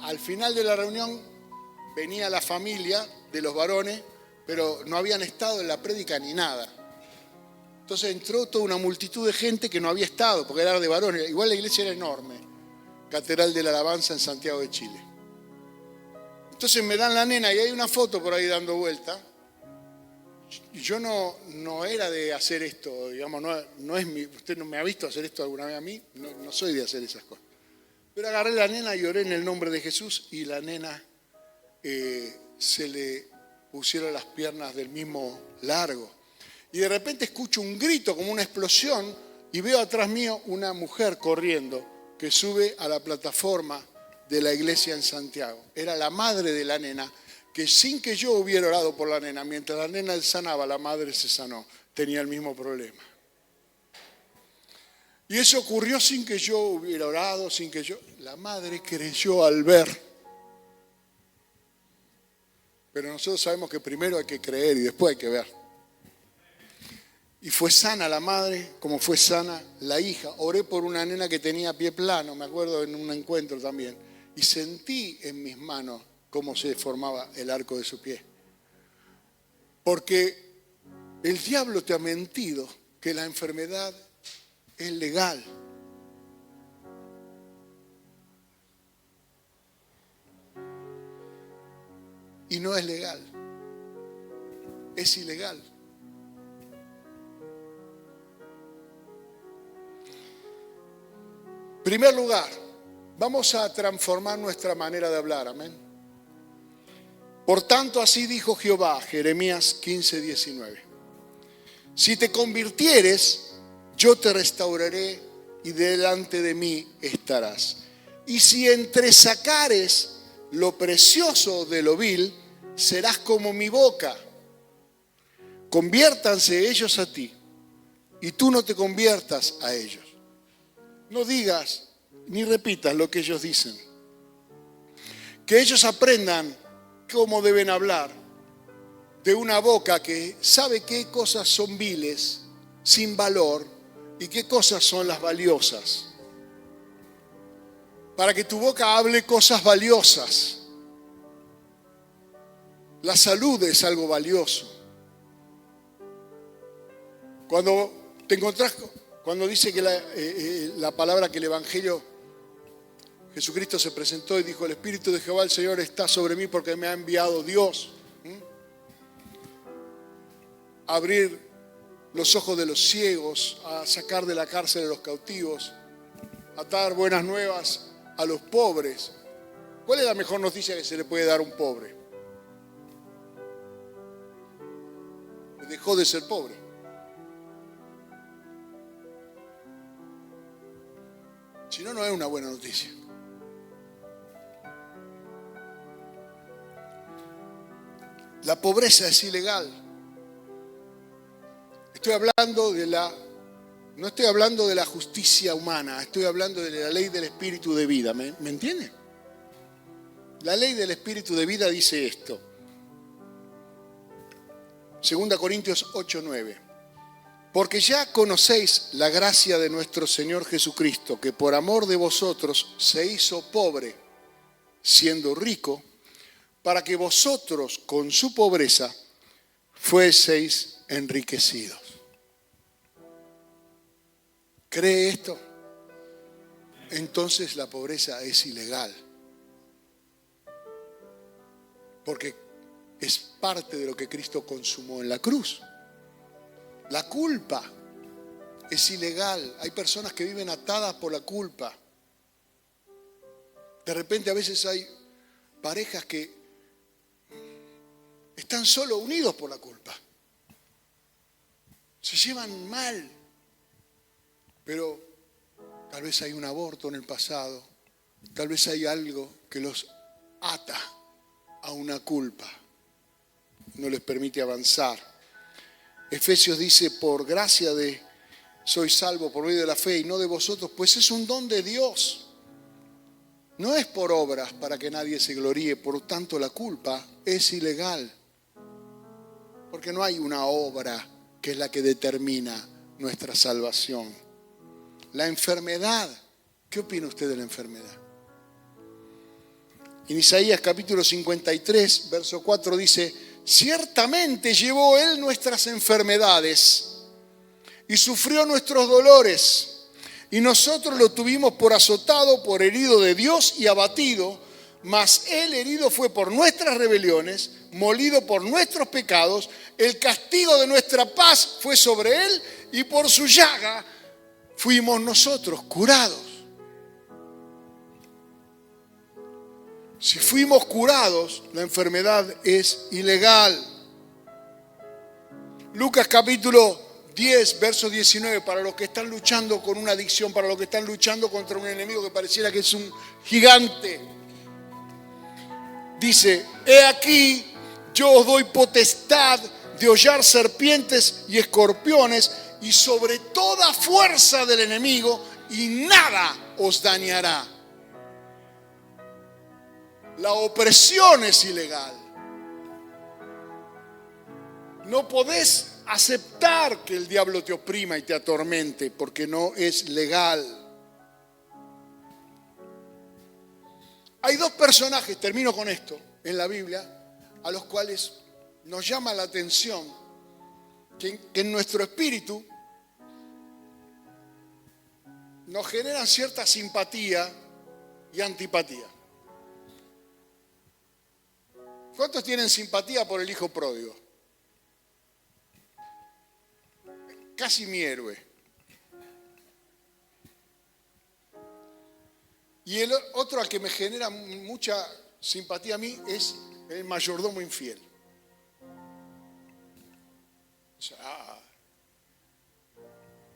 al final de la reunión venía la familia de los varones, pero no habían estado en la prédica ni nada. Entonces entró toda una multitud de gente que no había estado, porque era de varones. Igual la iglesia era enorme, Catedral de la Alabanza en Santiago de Chile. Entonces me dan la nena y hay una foto por ahí dando vuelta. Y yo no era de hacer esto, digamos, no es usted no me ha visto hacer esto alguna vez a mí, no soy de hacer esas cosas. Pero agarré la nena y oré en el nombre de Jesús y la nena se le pusieron las piernas del mismo largo. Y de repente escucho un grito como una explosión y veo atrás mío una mujer corriendo que sube a la plataforma de la iglesia en Santiago. Era la madre de la nena, que sin que yo hubiera orado por la nena, mientras la nena sanaba, la madre se sanó, tenía el mismo problema. Y eso ocurrió sin que yo hubiera orado, la madre creyó al ver. Pero nosotros sabemos que primero hay que creer y después hay que ver. Y fue sana la madre, como fue sana la hija. Oré por una nena que tenía pie plano, me acuerdo en un encuentro también. Y sentí en mis manos cómo se formaba el arco de su pie. Porque el diablo te ha mentido que la enfermedad es legal. Y no es legal. Es ilegal. En primer lugar, vamos a transformar nuestra manera de hablar, amén. Por tanto, así dijo Jehová, Jeremías 15:19. Si te convirtieres, yo te restauraré y delante de mí estarás. Y si entresacares lo precioso de lo vil, serás como mi boca. Conviértanse ellos a ti y tú no te conviertas a ellos. No digas ni repitas lo que ellos dicen. Que ellos aprendan cómo deben hablar de una boca que sabe qué cosas son viles, sin valor, y qué cosas son las valiosas. Para que tu boca hable cosas valiosas. La salud es algo valioso. Cuando te encontrás, cuando dice que la palabra que el Evangelio, Jesucristo se presentó y dijo: el Espíritu de Jehová el Señor está sobre mí porque me ha enviado Dios. A abrir los ojos de los ciegos, a sacar de la cárcel a los cautivos, a dar buenas nuevas a los pobres. ¿Cuál es la mejor noticia que se le puede dar a un pobre? Dejó de ser pobre. Si no, no es una buena noticia. La pobreza es ilegal. No estoy hablando de la justicia humana, estoy hablando de la ley del espíritu de vida. ¿Me entiende? La ley del espíritu de vida dice esto. 2 Corintios 8:9. Porque ya conocéis la gracia de nuestro Señor Jesucristo, que por amor de vosotros se hizo pobre, siendo rico, para que vosotros con su pobreza fueseis enriquecidos. ¿Cree esto? Entonces la pobreza es ilegal. Porque es parte de lo que Cristo consumó en la cruz. La culpa es ilegal. Hay personas que viven atadas por la culpa. De repente a veces hay parejas que están solo unidos por la culpa. Se llevan mal. Pero tal vez hay un aborto en el pasado. Tal vez hay algo que los ata a una culpa. No les permite avanzar. Efesios dice: por gracia sois salvos por medio de la fe y no de vosotros, pues es un don de Dios. No es por obras para que nadie se gloríe, por tanto la culpa es ilegal. Porque no hay una obra que es la que determina nuestra salvación. La enfermedad, ¿qué opina usted de la enfermedad? En Isaías capítulo 53, verso 4 dice: ciertamente llevó Él nuestras enfermedades y sufrió nuestros dolores, y nosotros lo tuvimos por azotado, por herido de Dios y abatido, mas Él herido fue por nuestras rebeliones, molido por nuestros pecados, el castigo de nuestra paz fue sobre Él, y por su llaga fuimos nosotros curados. Si fuimos curados, la enfermedad es ilegal. Lucas capítulo 10, verso 19, para los que están luchando con una adicción, para los que están luchando contra un enemigo que pareciera que es un gigante. Dice: he aquí, yo os doy potestad de hollar serpientes y escorpiones y sobre toda fuerza del enemigo, y nada os dañará. La opresión es ilegal. No podés aceptar que el diablo te oprima y te atormente porque no es legal. Hay dos personajes, termino con esto, en la Biblia, a los cuales nos llama la atención que en nuestro espíritu nos generan cierta simpatía y antipatía. ¿Cuántos tienen simpatía por el hijo pródigo? Casi mi héroe. Y el otro al que me genera mucha simpatía a mí es el mayordomo infiel.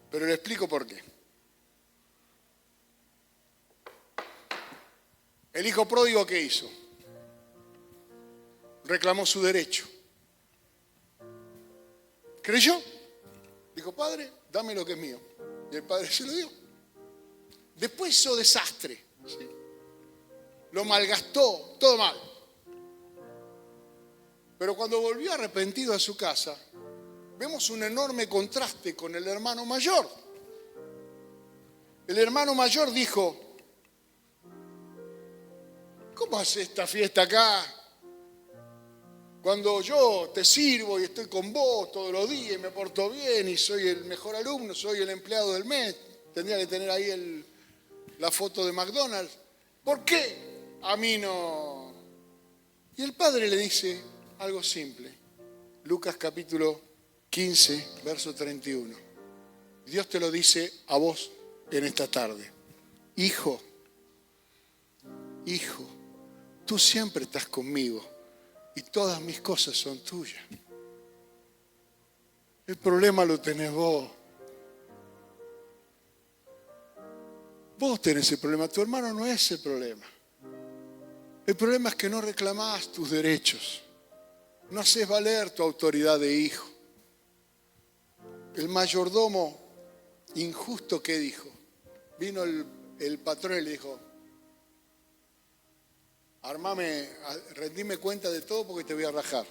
Pero le explico por qué. El hijo pródigo, ¿qué hizo? Reclamó su derecho. ¿Creyó? Dijo: padre, dame lo que es mío. Y el padre se lo dio. Después hizo desastre. ¿Sí? Lo malgastó, todo mal. Pero cuando volvió arrepentido a su casa, vemos un enorme contraste con el hermano mayor. El hermano mayor dijo: ¿cómo hace esta fiesta acá Cuando yo te sirvo y estoy con vos todos los días y me porto bien y soy el mejor alumno, soy el empleado del mes, tendría que tener ahí la foto de McDonald's. ¿Por qué a mí no? Y el padre le dice algo simple. Lucas capítulo 15, verso 31. Dios te lo dice a vos en esta tarde. Hijo, tú siempre estás conmigo y todas mis cosas son tuyas. El problema lo tenés vos. Vos tenés el problema, tu hermano no es el problema. El problema es que no reclamás tus derechos. No haces valer tu autoridad de hijo. El mayordomo injusto, ¿qué dijo? Vino el patrón y le dijo, rendime cuenta de todo porque te voy a rajar.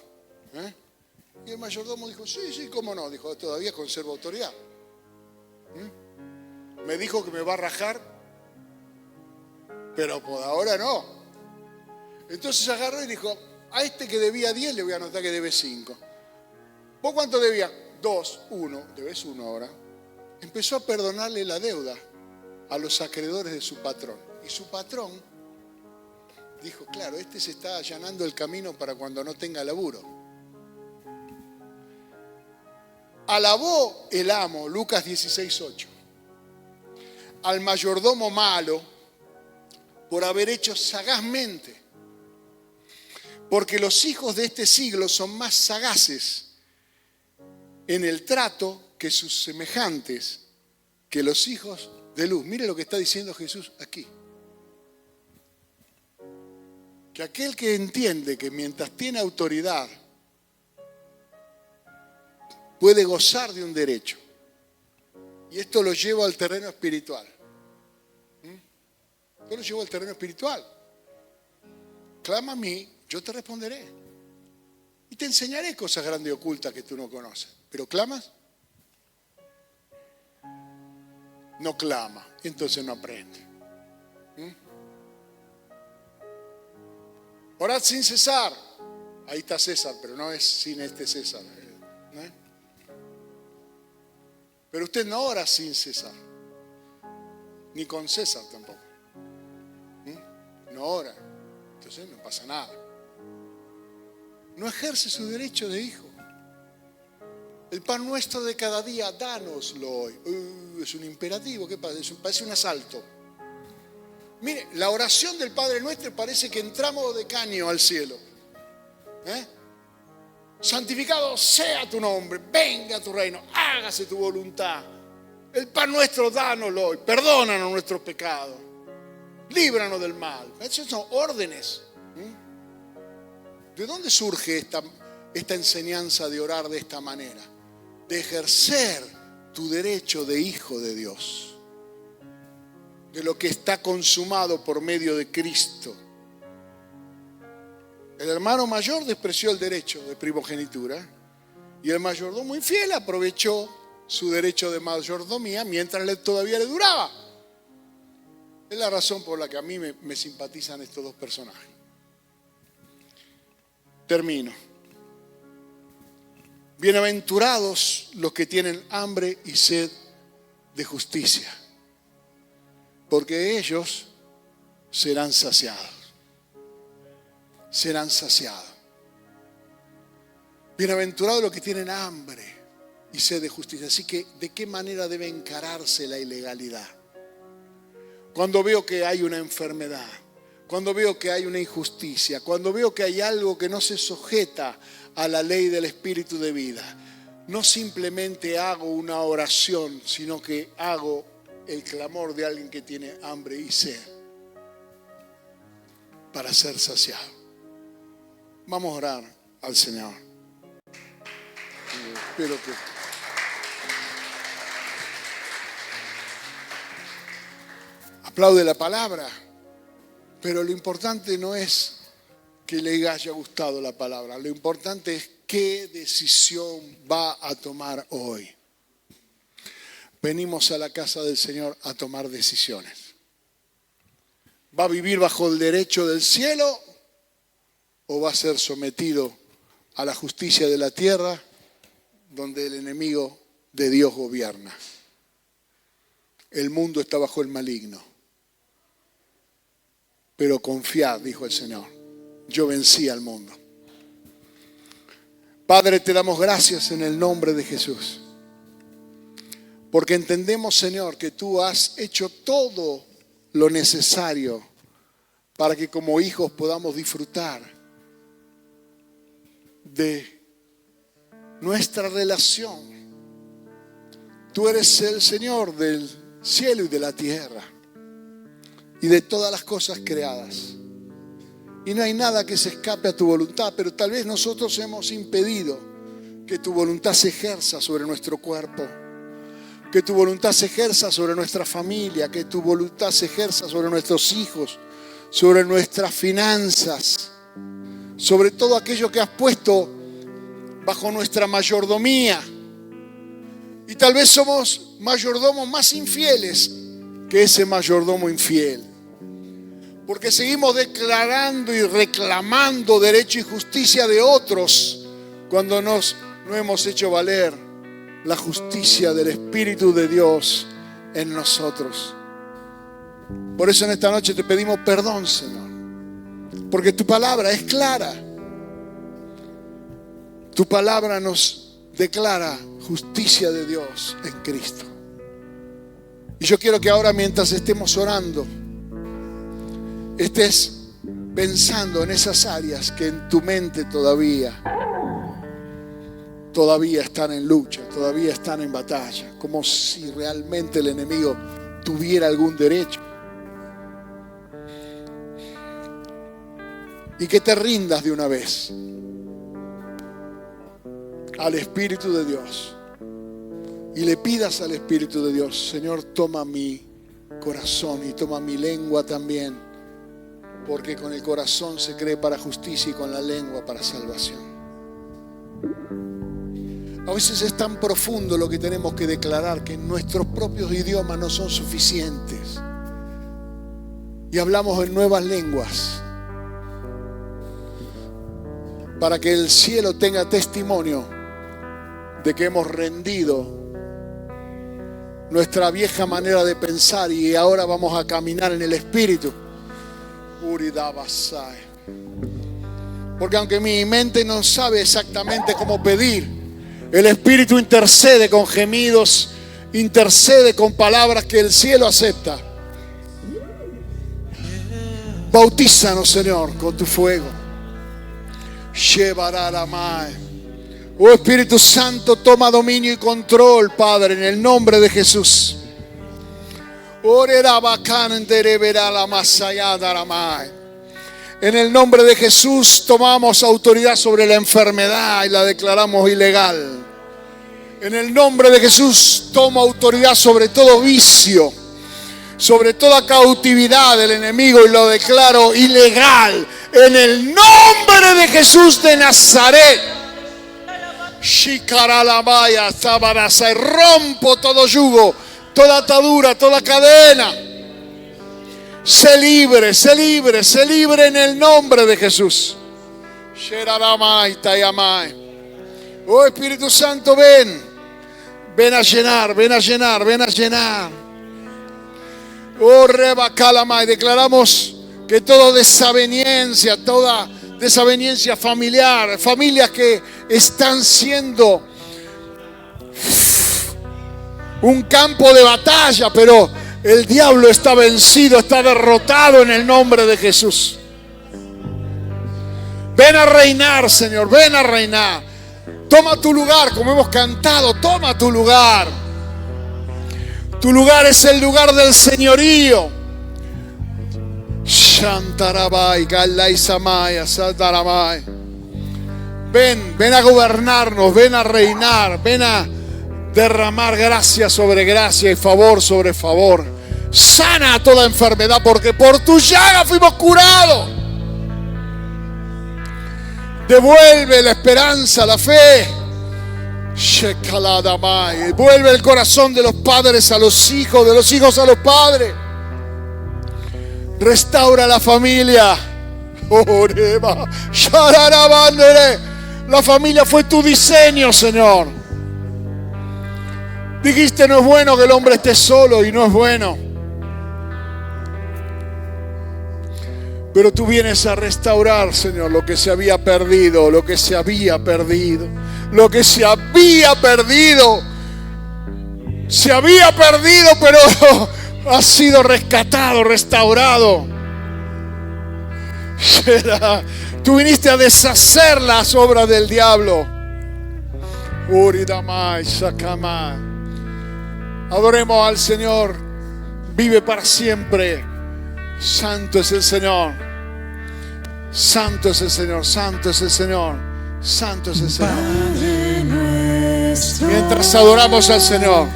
Y el mayordomo dijo, sí, cómo no. Dijo, todavía conservo autoridad. Me dijo que me va a rajar, pero por ahora no. Entonces agarró y dijo, a este que debía 10 le voy a anotar que debe 5. ¿Vos cuánto debías? 2, 1, debes 1 ahora. Empezó a perdonarle la deuda a los acreedores de su patrón. Y su patrón dijo, claro, este se está allanando el camino para cuando no tenga laburo. Alabó el amo, Lucas 16:8, al mayordomo malo por haber hecho sagazmente. Porque los hijos de este siglo son más sagaces en el trato que sus semejantes, que los hijos de luz. Mire lo que está diciendo Jesús aquí. Que aquel que entiende que mientras tiene autoridad puede gozar de un derecho. Y esto lo lleva al terreno espiritual. Esto lo llevo al terreno espiritual. Clama a mí, yo te responderé. Y te enseñaré cosas grandes y ocultas que tú no conoces. ¿Pero clamas? No clama, entonces no aprende. Orad sin cesar. Ahí está César, pero no es sin este César. ¿No? Pero usted no ora sin cesar. Ni con César tampoco. No ora. Entonces no pasa nada. No ejerce su derecho de hijo. El pan nuestro de cada día, dánoslo hoy. Es un imperativo, ¿qué pasa? Parece un asalto. Mire, la oración del Padre Nuestro parece que entramos de caño al cielo. Santificado sea tu nombre, venga tu reino, hágase tu voluntad. El pan nuestro, dánoslo hoy, perdónanos nuestros pecados, líbranos del mal. Esas son órdenes. ¿De dónde surge esta enseñanza de orar de esta manera? De ejercer tu derecho de hijo de Dios, de lo que está consumado por medio de Cristo. El hermano mayor despreció el derecho de primogenitura y el mayordomo infiel aprovechó su derecho de mayordomía mientras todavía le duraba. Es la razón por la que a mí me simpatizan estos dos personajes. Termino. Bienaventurados los que tienen hambre y sed de justicia, porque ellos serán saciados. Serán saciados. Bienaventurados los que tienen hambre y sed de justicia. Así que, ¿de qué manera debe encararse la ilegalidad? Cuando veo que hay una enfermedad, cuando veo que hay una injusticia, cuando veo que hay algo que no se sujeta a la ley del espíritu de vida, no simplemente hago una oración, sino que hago el clamor de alguien que tiene hambre y sed para ser saciado. Vamos a orar al Señor. Espero que... Aplaude la palabra, pero lo importante no es que le haya gustado la palabra. Lo importante es qué decisión va a tomar hoy. Venimos a la casa del Señor a tomar decisiones. ¿Va a vivir bajo el derecho del cielo o va a ser sometido a la justicia de la tierra, donde el enemigo de Dios gobierna. El mundo está bajo el maligno. Pero confiad, dijo el Señor, yo vencí al mundo. Padre, te damos gracias en el nombre de Jesús. Porque entendemos, Señor, que tú has hecho todo lo necesario para que como hijos podamos disfrutar de nuestra relación. Tú eres el Señor del cielo y de la tierra y de todas las cosas creadas. Y no hay nada que se escape a tu voluntad, pero tal vez nosotros hemos impedido que tu voluntad se ejerza sobre nuestro cuerpo, que tu voluntad se ejerza sobre nuestra familia, que tu voluntad se ejerza sobre nuestros hijos, sobre nuestras finanzas, sobre todo aquello que has puesto bajo nuestra mayordomía. Y tal vez somos mayordomos más infieles que ese mayordomo infiel. Porque seguimos declarando y reclamando derecho y justicia de otros cuando no hemos hecho valer la justicia del Espíritu de Dios en nosotros. Por eso en esta noche te pedimos perdón, Señor, porque tu palabra es clara. Tu palabra nos declara justicia de Dios en Cristo. Y yo quiero que ahora, mientras estemos orando, estés pensando en esas áreas que en tu mente todavía están en lucha, todavía están en batalla, como si realmente el enemigo tuviera algún derecho. Y que te rindas de una vez al Espíritu de Dios y le pidas al Espíritu de Dios: Señor, toma mi corazón y toma mi lengua también, porque con el corazón se cree para justicia y con la lengua para salvación. A veces es tan profundo lo que tenemos que declarar que nuestros propios idiomas no son suficientes y hablamos en nuevas lenguas para que el cielo tenga testimonio de que hemos rendido nuestra vieja manera de pensar y ahora vamos a caminar en el Espíritu. Porque aunque mi mente no sabe exactamente cómo pedir, el Espíritu intercede con gemidos, intercede con palabras que el cielo acepta. Bautízanos, Señor, con tu fuego. Llevará la mae. Oh Espíritu Santo, toma dominio y control, Padre, en el nombre de Jesús. En el nombre de Jesús tomamos autoridad sobre la enfermedad y la declaramos ilegal. En el nombre de Jesús tomo autoridad sobre todo vicio, sobre toda cautividad del enemigo y lo declaro ilegal. En el nombre de Jesús de Nazaret. Rompo todo yugo, toda atadura, toda cadena. Sé libre, sé libre, sé libre en el nombre de Jesús. Oh Espíritu Santo, ven. Ven a llenar, ven a llenar, ven a llenar. Oh Rebacalamai, declaramos que toda desaveniencia familiar, familias que están siendo un campo de batalla, pero el diablo está vencido, está derrotado en el nombre de Jesús. Ven a reinar, Señor, ven a reinar. Toma tu lugar, como hemos cantado, toma tu lugar. Tu lugar es el lugar del señorío. Shantarabai, Galai Samaya, Santarabai. Ven a gobernarnos, ven a reinar, ven a derramar gracia sobre gracia y favor sobre favor. Sana toda enfermedad, porque por tu llaga fuimos curados. Devuelve la esperanza, la fe. Vuelve el corazón de los padres a los hijos, de los hijos a los padres. Restaura la familia. La familia fue tu diseño, Señor. Dijiste, no es bueno que el hombre esté solo, y no es bueno. Pero tú vienes a restaurar, Señor, lo que se había perdido, lo que se había perdido, lo que se había perdido. Se había perdido, pero ha sido rescatado, restaurado. Tú viniste a deshacer las obras del diablo. Adoremos al Señor. Vive para siempre. Santo es el Señor. Santo es el Señor, santo es el Señor, santo es el Señor. Mientras adoramos al Señor,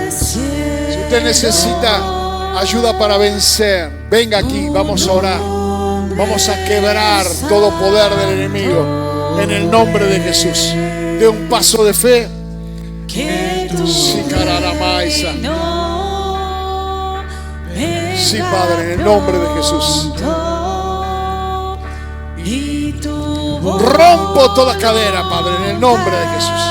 si usted necesita ayuda para vencer, venga aquí, vamos a orar. Vamos a quebrar todo poder del enemigo en el nombre de Jesús. De un paso de fe. Sí, Padre, en el nombre de Jesús. Rompo toda cadera, Padre, en el nombre de Jesús.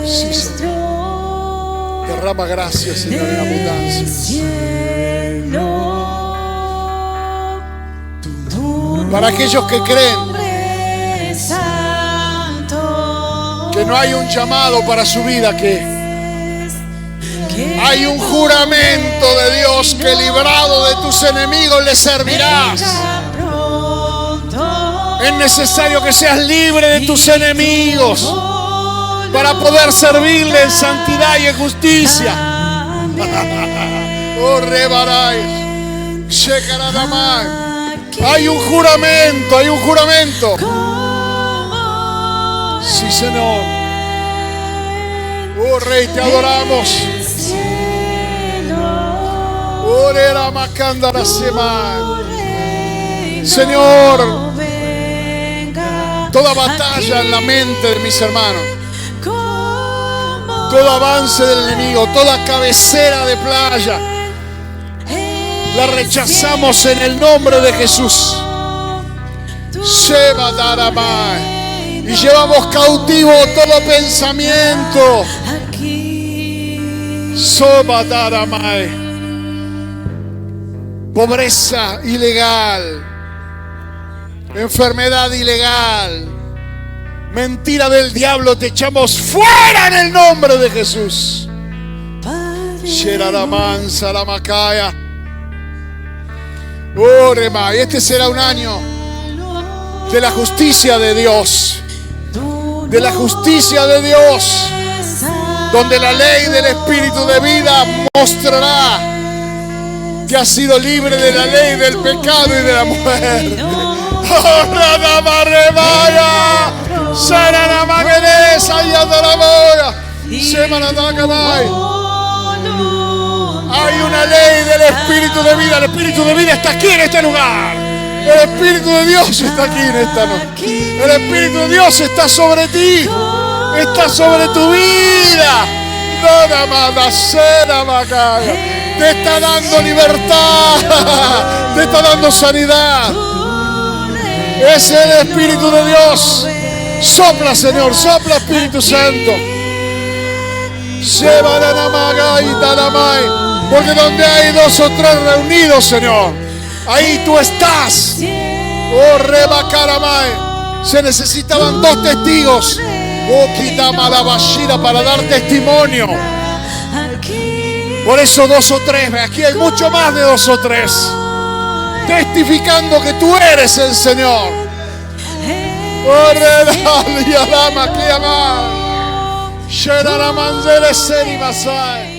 Sí, Señor. Derrama gracia, Señor, en abundancia. Para aquellos que creen que no hay un llamado para su vida, que hay un juramento de Dios que librado de tus enemigos le servirás. Es necesario que seas libre de tus enemigos para poder servirle en santidad y en justicia. Oh, rebaráis. Hay un juramento, hay un juramento. Sí, Señor. Oh, Rey, te adoramos. Señor, toda batalla en la mente de mis hermanos, todo avance del enemigo, toda cabecera de playa, la rechazamos en el nombre de Jesús. Y llevamos cautivo todo pensamiento. Pobreza ilegal, enfermedad ilegal, mentira del diablo, te echamos fuera en el nombre de Jesús. Y este será un año de la justicia de Dios, de la justicia de Dios, donde la ley del Espíritu de vida mostrará que ha sido libre de la ley del pecado y de la muerte. Hay una ley del Espíritu de vida. El Espíritu de vida está aquí en este lugar. El Espíritu de Dios está aquí en esta noche. El Espíritu de Dios está sobre ti. Está sobre tu vida. Te está dando libertad. Te está dando sanidad. Es el Espíritu de Dios. Sopla, Señor, sopla, Espíritu Santo. Porque donde hay 2 o 3 reunidos, Señor, ahí tú estás. Oh, Rebacaramay. Se necesitaban 2 testigos. Oh, Kitamalabashira, para dar testimonio. Por eso 2 o 3. Aquí hay mucho más de 2 o 3. Testificando que tú eres el Señor. Oh, Redalama, que amar. Shera la manzere seri masai.